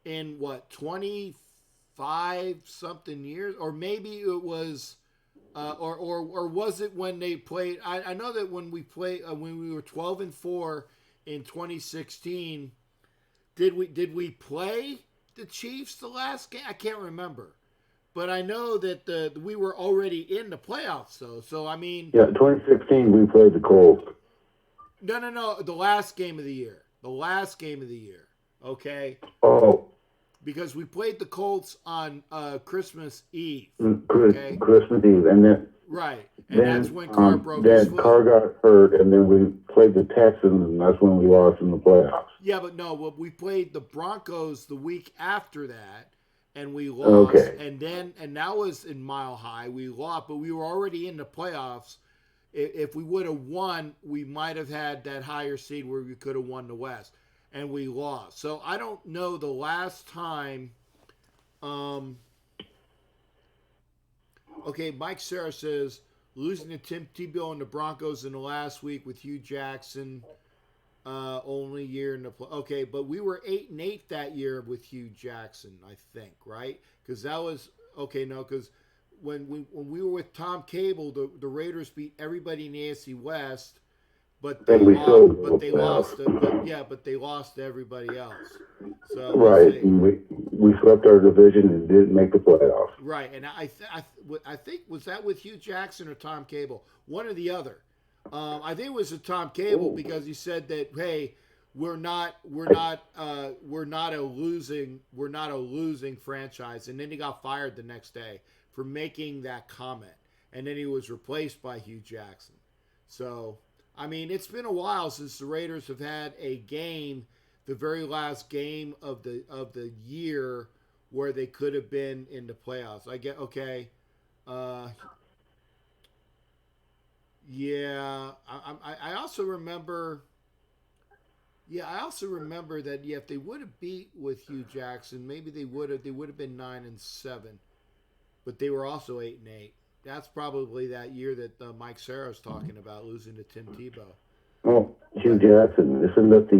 in, 25 something years? Or maybe it was... or was it when they played? I know that when we played when we were 12-4 in 2016, did we play the Chiefs the last game? I can't remember, but I know that we were already in the playoffs though. So I mean, 2016 we played the Colts. No, the last game of the year. Okay. Oh. Because we played the Colts on Christmas Eve. Okay? Christmas Eve, and then and that's when Carr broke his foot. Carr got hurt, and then we played the Texans, and that's when we lost in the playoffs. Yeah, but no, we played the Broncos the week after that, and we lost. Okay. And that was in Mile High. We lost, but we were already in the playoffs. If we would have won, we might have had that higher seed where we could have won the West. And we lost. So I don't know the last time. Okay, Mike Sarah says losing to Tim Tebow and the Broncos in the last week with Hugh Jackson, only year in the okay, but we were 8-8 that year with Hugh Jackson, I think, right? Because that was because when we were with Tom Cable, the Raiders beat everybody in the AFC West. But they lost to everybody else. So we swept our division and didn't make the playoffs. Right, and I think was that with Hugh Jackson or Tom Cable, one or the other. I think it was with Tom Cable because he said that hey, we're not a losing franchise, and then he got fired the next day for making that comment, and then he was replaced by Hugh Jackson. So. I mean, it's been a while since the Raiders have had a game, the very last game of the year, where they could have been in the playoffs. I get okay. Yeah, I also remember. Yeah, I also remember that if they would have beat with Hugh Jackson, maybe they would have been 9-7, but they were also 8-8. That's probably that year that Mike Sarah's talking about, losing to Tim Tebow. Oh, Hugh Jackson. Isn't that the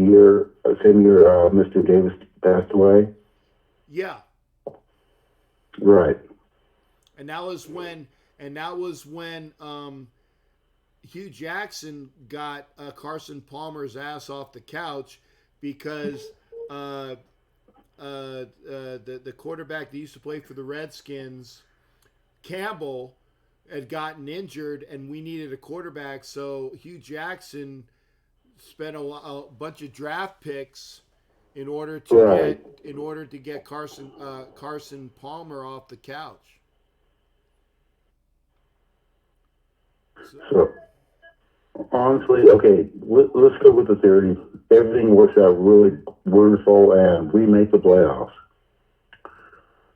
same year Mr. Davis passed away? Yeah. Right. And that was when Hugh Jackson got Carson Palmer's ass off the couch because the quarterback that used to play for the Redskins, Campbell, had gotten injured, and we needed a quarterback. So Hugh Jackson spent a bunch of draft picks in order to get Carson Palmer off the couch. So honestly, okay, let's go with the theory. Everything works out really wonderful, and we make the playoffs.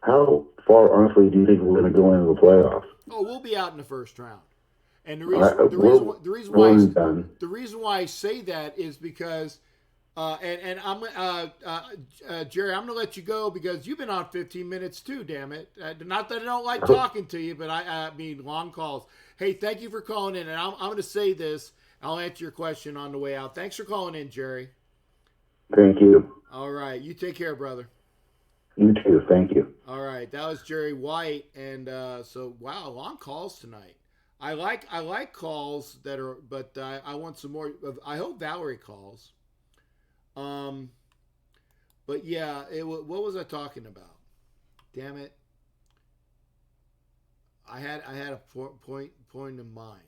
How far, honestly, do you think we're going to go into the playoffs? Oh, we'll be out in the first round. And the reason why I say that is because And I'm Jerry, I'm gonna let you go because you've been on 15 minutes too. Damn it! Not that I don't like talking to you, but I mean long calls. Hey, thank you for calling in, and I'm gonna say this. I'll answer your question on the way out. Thanks for calling in, Jerry. Thank you. All right, you take care, brother. You too. Thank you. All right, that was Jerry White, and so wow, long calls tonight. I like calls that are, but I want some more. I hope Valerie calls. But yeah, what was I talking about? Damn it! I had a point in mind.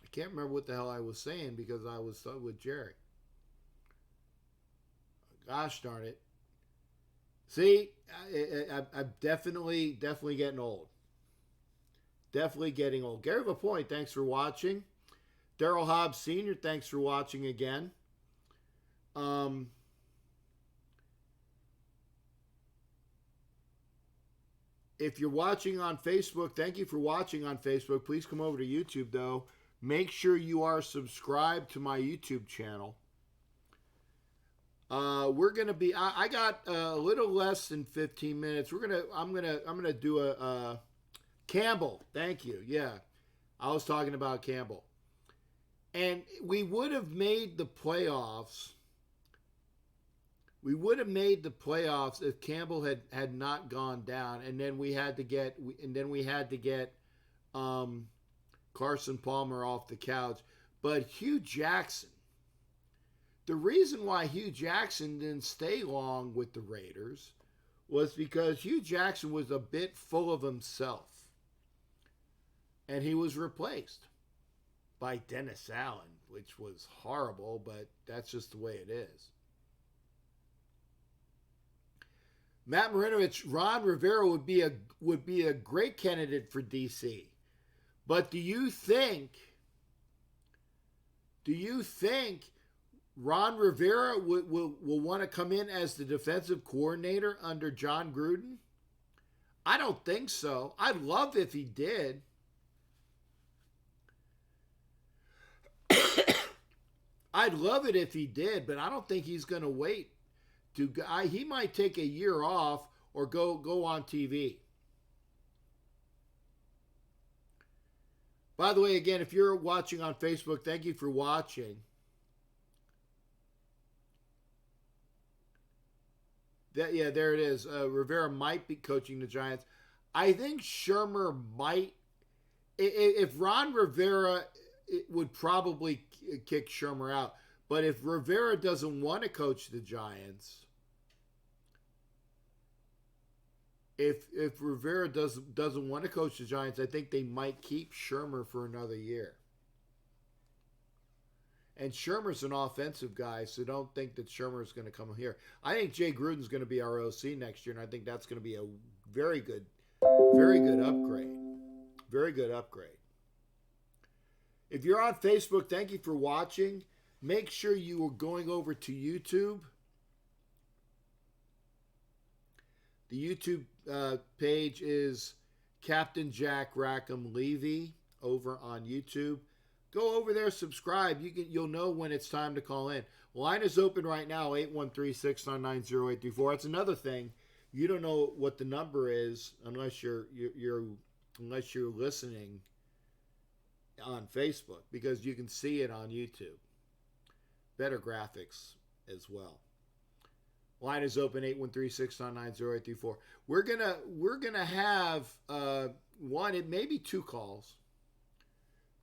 I can't remember what the hell I was saying because I was with Jerry. Gosh darn it! See, I'm definitely getting old. Definitely getting old. Gary Lapointe, thanks for watching. Daryl Hobbs Sr., thanks for watching again. If you're watching on Facebook, thank you for watching on Facebook. Please come over to YouTube, though. Make sure you are subscribed to my YouTube channel. We're gonna be. I got a little less than 15 minutes. I'm gonna do a Campbell. Thank you. Yeah, I was talking about Campbell, and we would have made the playoffs. We would have made the playoffs if Campbell had not gone down, and then we had to get Carson Palmer off the couch. But Hugh Jackson. The reason why Hugh Jackson didn't stay long with the Raiders was because Hugh Jackson was a bit full of himself. And he was replaced by Dennis Allen, which was horrible, but that's just the way it is. Matt Marinovich, Ron Rivera would be a great candidate for DC. But do you think Ron Rivera will want to come in as the defensive coordinator under John Gruden? I don't think so. I'd love if he did. I'd love it if he did, but I don't think he's going to wait. He might take a year off or go on TV. By the way, again, if you're watching on Facebook, thank you for watching. There it is. Rivera might be coaching the Giants. I think Shermer might. If Ron Rivera, it would probably kick Shermer out. But if Rivera doesn't want to coach the Giants, if Rivera doesn't want to coach the Giants, I think they might keep Shermer for another year. And Shermer's an offensive guy, so don't think that Shermer's going to come here. I think Jay Gruden's going to be our OC next year, and I think that's going to be a very good upgrade. Very good upgrade. If you're on Facebook, thank you for watching. Make sure you are going over to YouTube. The YouTube page is Captain Jack Rackham Levy over on YouTube. Go over there, subscribe. You'll know when it's time to call in. Line is open right now, 813-699-0834. That's another thing. You don't know what the number is unless you're listening on Facebook, because you can see it on YouTube. Better graphics as well. Line is open, 813-699-0834. We're gonna have one, it may be two calls.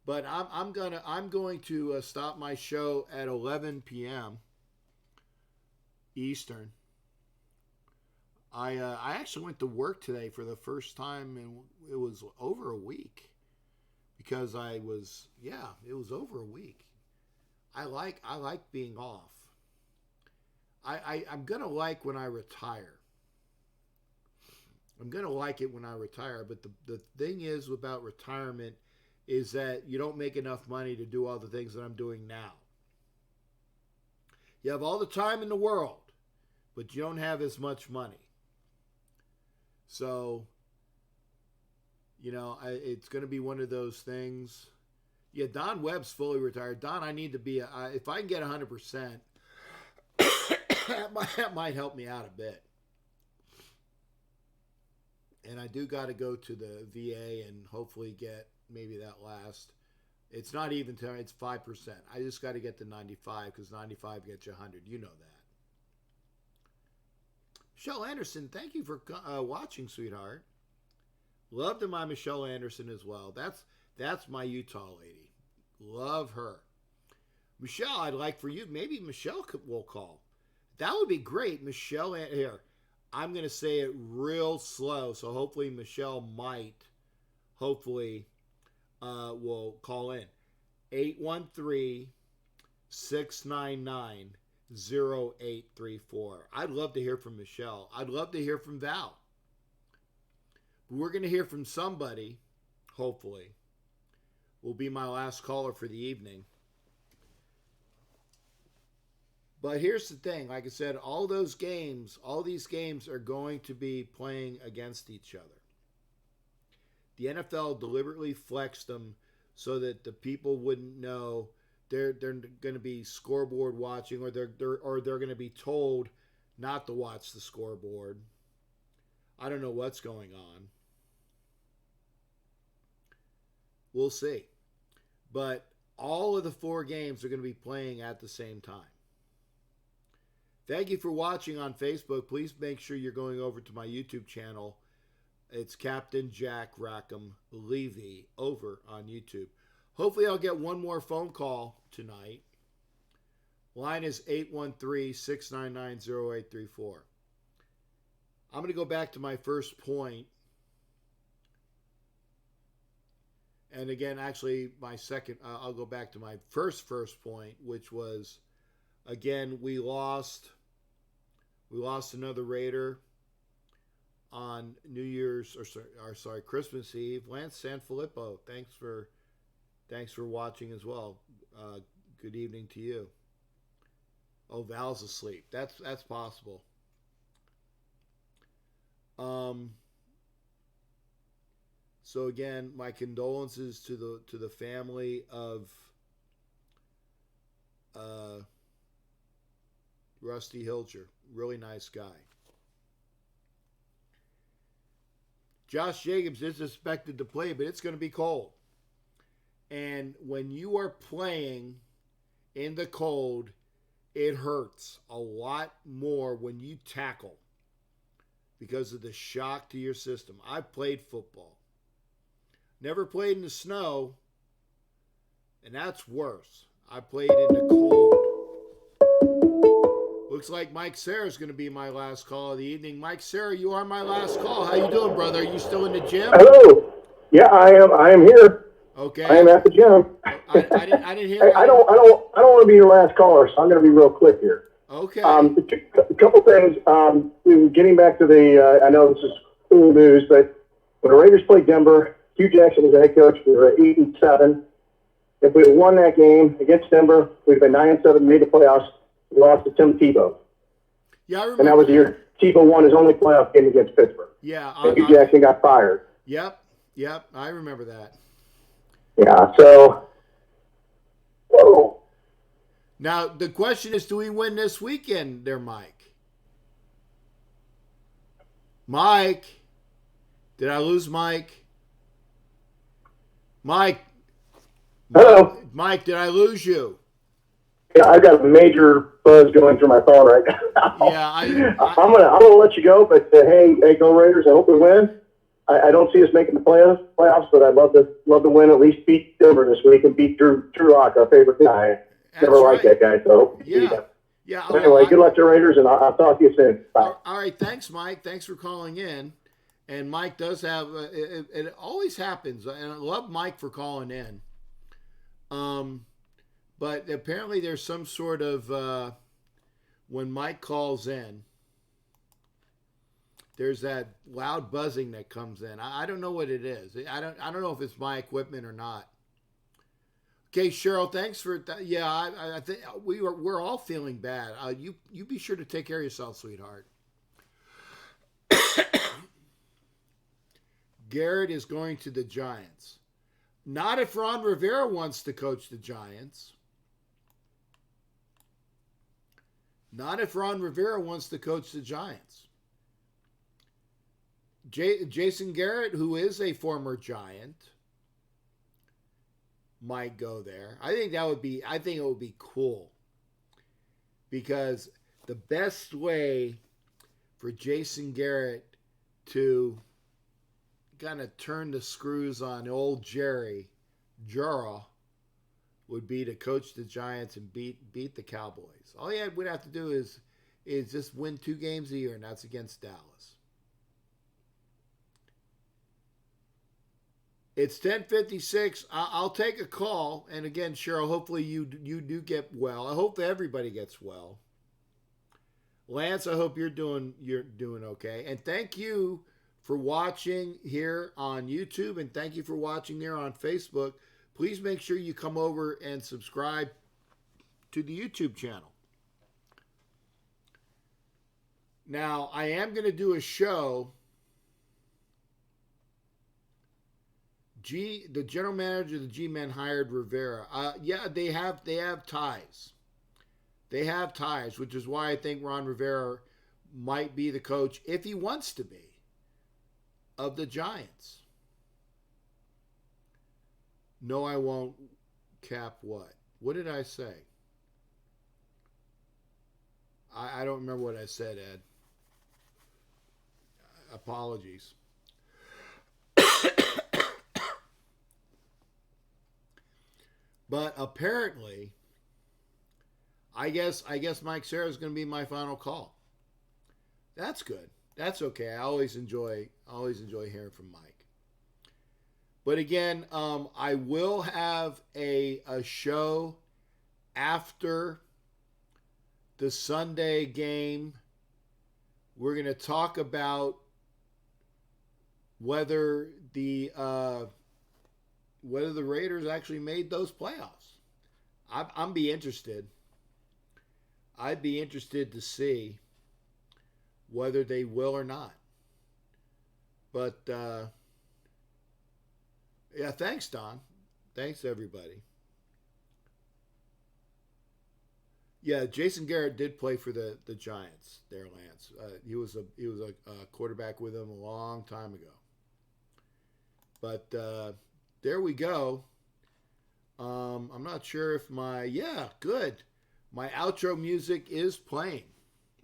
But I'm going to stop my show at 11 p.m. Eastern. I actually went to work today for the first time, and it was over a week because it was over a week. I like being off. I'm gonna like when I retire. I'm gonna like it when I retire. But the thing is about retirement is that you don't make enough money to do all the things that I'm doing now. You have all the time in the world, but you don't have as much money. So, it's going to be one of those things. Yeah, Don Webb's fully retired. Don, I need to be, if I can get 100%, that might help me out a bit. And I do got to go to the VA and hopefully get maybe that last. It's not even 10, it's 5%. I just got to get to 95 because 95 gets you 100. You know that. Michelle Anderson, thank you for watching, sweetheart. Love to my Michelle Anderson as well. That's my Utah lady. Love her. Michelle, I'd like for you, maybe Michelle will call. That would be great. Michelle, here, I'm going to say it real slow, so hopefully Michelle will call in. 813-699-0834. I'd love to hear from Michelle. I'd love to hear from Val. We're going to hear from somebody, hopefully. Will be my last caller for the evening. But here's the thing. Like I said, all these games are going to be playing against each other. The NFL deliberately flexed them so that the people wouldn't know they're going to be scoreboard watching, or they're going to be told not to watch the scoreboard. I don't know what's going on. We'll see. But all of the 4 games are going to be playing at the same time. Thank you for watching on Facebook. Please make sure you're going over to my YouTube channel. It's Captain Jack Rackham Levy over on YouTube. Hopefully I'll get one more phone call tonight. Line is 813-699-0834. I'm going to go back to my first point. And again, actually, my second, I'll go back to my first point, which was, again, we lost another Raider on Christmas Eve. Lance Sanfilippo, thanks for watching as well. Good evening to you. Oh, Val's asleep. That's possible. So again, my condolences to the family of Rusty Hilger. Really nice guy. Josh Jacobs is expected to play, but it's going to be cold. And when you are playing in the cold, it hurts a lot more when you tackle because of the shock to your system. I played football. Never played in the snow, and that's worse. I played in the cold. Looks like Mike Serra is going to be my last call of the evening. Mike Serra, you are my last call. How you doing, brother? Are you still in the gym? Hello. Yeah, I am. I am here. Okay. I am at the gym. I didn't hear. Hey, I don't want to be your last caller, so I'm going to be real quick here. Okay. A couple things. Getting back to the, I know this is cool news, but when the Raiders played Denver, Hugh Jackson was the head coach. We were at 8-7. If we had won that game against Denver, we'd have been 9-7, made the playoffs. We lost to Tim Tebow. Yeah, I remember. And that was the year Tebow won his only playoff game against Pittsburgh. Yeah. And Hugh Jackson got fired. Yep. I remember that. Yeah, so, whoa. Now, the question is, do we win this weekend there, Mike? Mike? Did I lose Mike? Mike? Hello. Mike, did I lose you? Yeah, I've got a major buzz going through my phone right now. Yeah, I'm gonna let you go, but hey, go Raiders! I hope we win. I don't see us making the playoffs, but I'd love to win, at least beat Denver this week and beat Drew Lock, our favorite guy. Never liked that guy, so yeah. Anyway, good luck to Raiders, and I'll talk to you soon. Bye. All right, thanks, Mike. Thanks for calling in. And Mike does have it always happens, and I love Mike for calling in. But apparently there's some sort of when Mike calls in, there's that loud buzzing that comes in. I don't know what it is. I don't know if it's my equipment or not. Okay, Cheryl, thanks for that. Yeah, I think we're all feeling bad. You be sure to take care of yourself, sweetheart. Garrett is going to the Giants. Not if Ron Rivera wants to coach the Giants. Not if Ron Rivera wants to coach the Giants. Jason Garrett, who is a former Giant, might go there. I think it would be cool. Because the best way for Jason Garrett to kind of turn the screws on old Jerry Jura would be to coach the Giants and beat the Cowboys. All he would have to do is just win 2 games a year, and that's against Dallas. It's 10:56. I'll take a call, and again, Cheryl, hopefully you do get well. I hope everybody gets well. Lance, I hope you're doing okay, and thank you for watching here on YouTube, and thank you for watching there on Facebook. Please make sure you come over and subscribe to the YouTube channel. Now, I am going to do a show. The general manager of the G-Men hired Rivera. Yeah, they have ties. They have ties, which is why I think Ron Rivera might be the coach, if he wants to be, of the Giants. No, I won't cap what? What did I say? I don't remember what I said, Ed. Apologies. But apparently, I guess Mike Serra is going to be my final call. That's good. That's okay. I always enjoy hearing from Mike. But again, I will have a show after the Sunday game. We're going to talk about whether the Raiders actually made those playoffs. I'm be interested. I'd be interested to see whether they will or not. But yeah, thanks, Don. Thanks, everybody. Yeah, Jason Garrett did play for the Giants there, Lance. He was a quarterback with them a long time ago. But there we go. I'm not sure if my outro music is playing.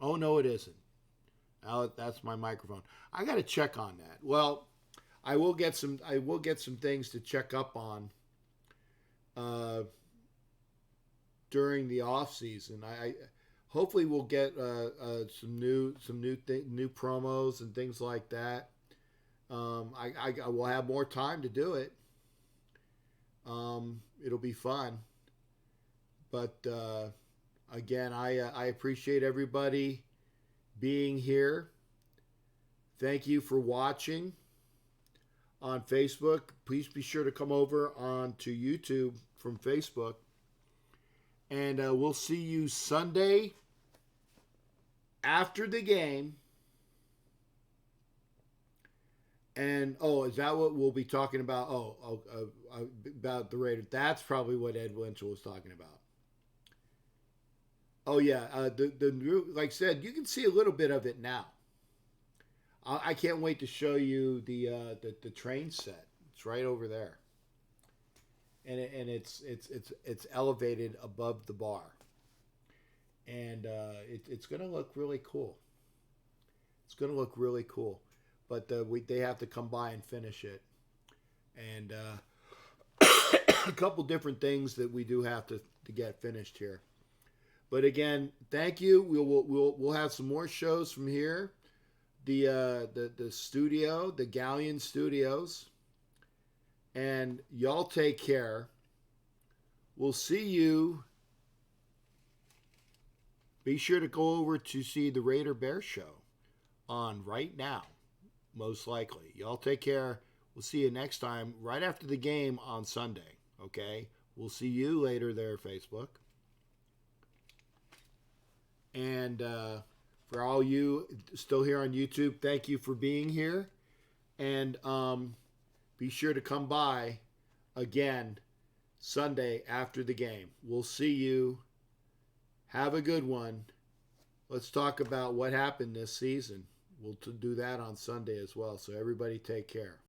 Oh no, it isn't. That's my microphone. I got to check on that. Well, I will get some things to check up on during the off season. I hopefully we'll get some new promos and things like that. I will have more time to do it. It'll be fun. But again, I appreciate everybody being here. Thank you for watching on Facebook. Please be sure to come over onto YouTube from Facebook. And we'll see you Sunday after the game. And, is that what we'll be talking about? About the Raiders. That's probably what Ed Winchell was talking about. Oh, yeah. The new, like I said, you can see a little bit of it now. I can't wait to show you the train set. It's right over there. And it's elevated above the bar. And it's going to look really cool. It's going to look really cool. But they have to come by and finish it. And a couple different things that we do have to get finished here. But again, thank you. We'll have some more shows from here. The studio, the Galleon Studios. And y'all take care. We'll see you. Be sure to go over to see the Raider Bear Show on right now. Most likely. Y'all take care. We'll see you next time, right after the game on Sunday. Okay? We'll see you later there, Facebook. And for all you still here on YouTube, thank you for being here. And be sure to come by again Sunday after the game. We'll see you. Have a good one. Let's talk about what happened this season. We'll do that on Sunday as well. So everybody take care.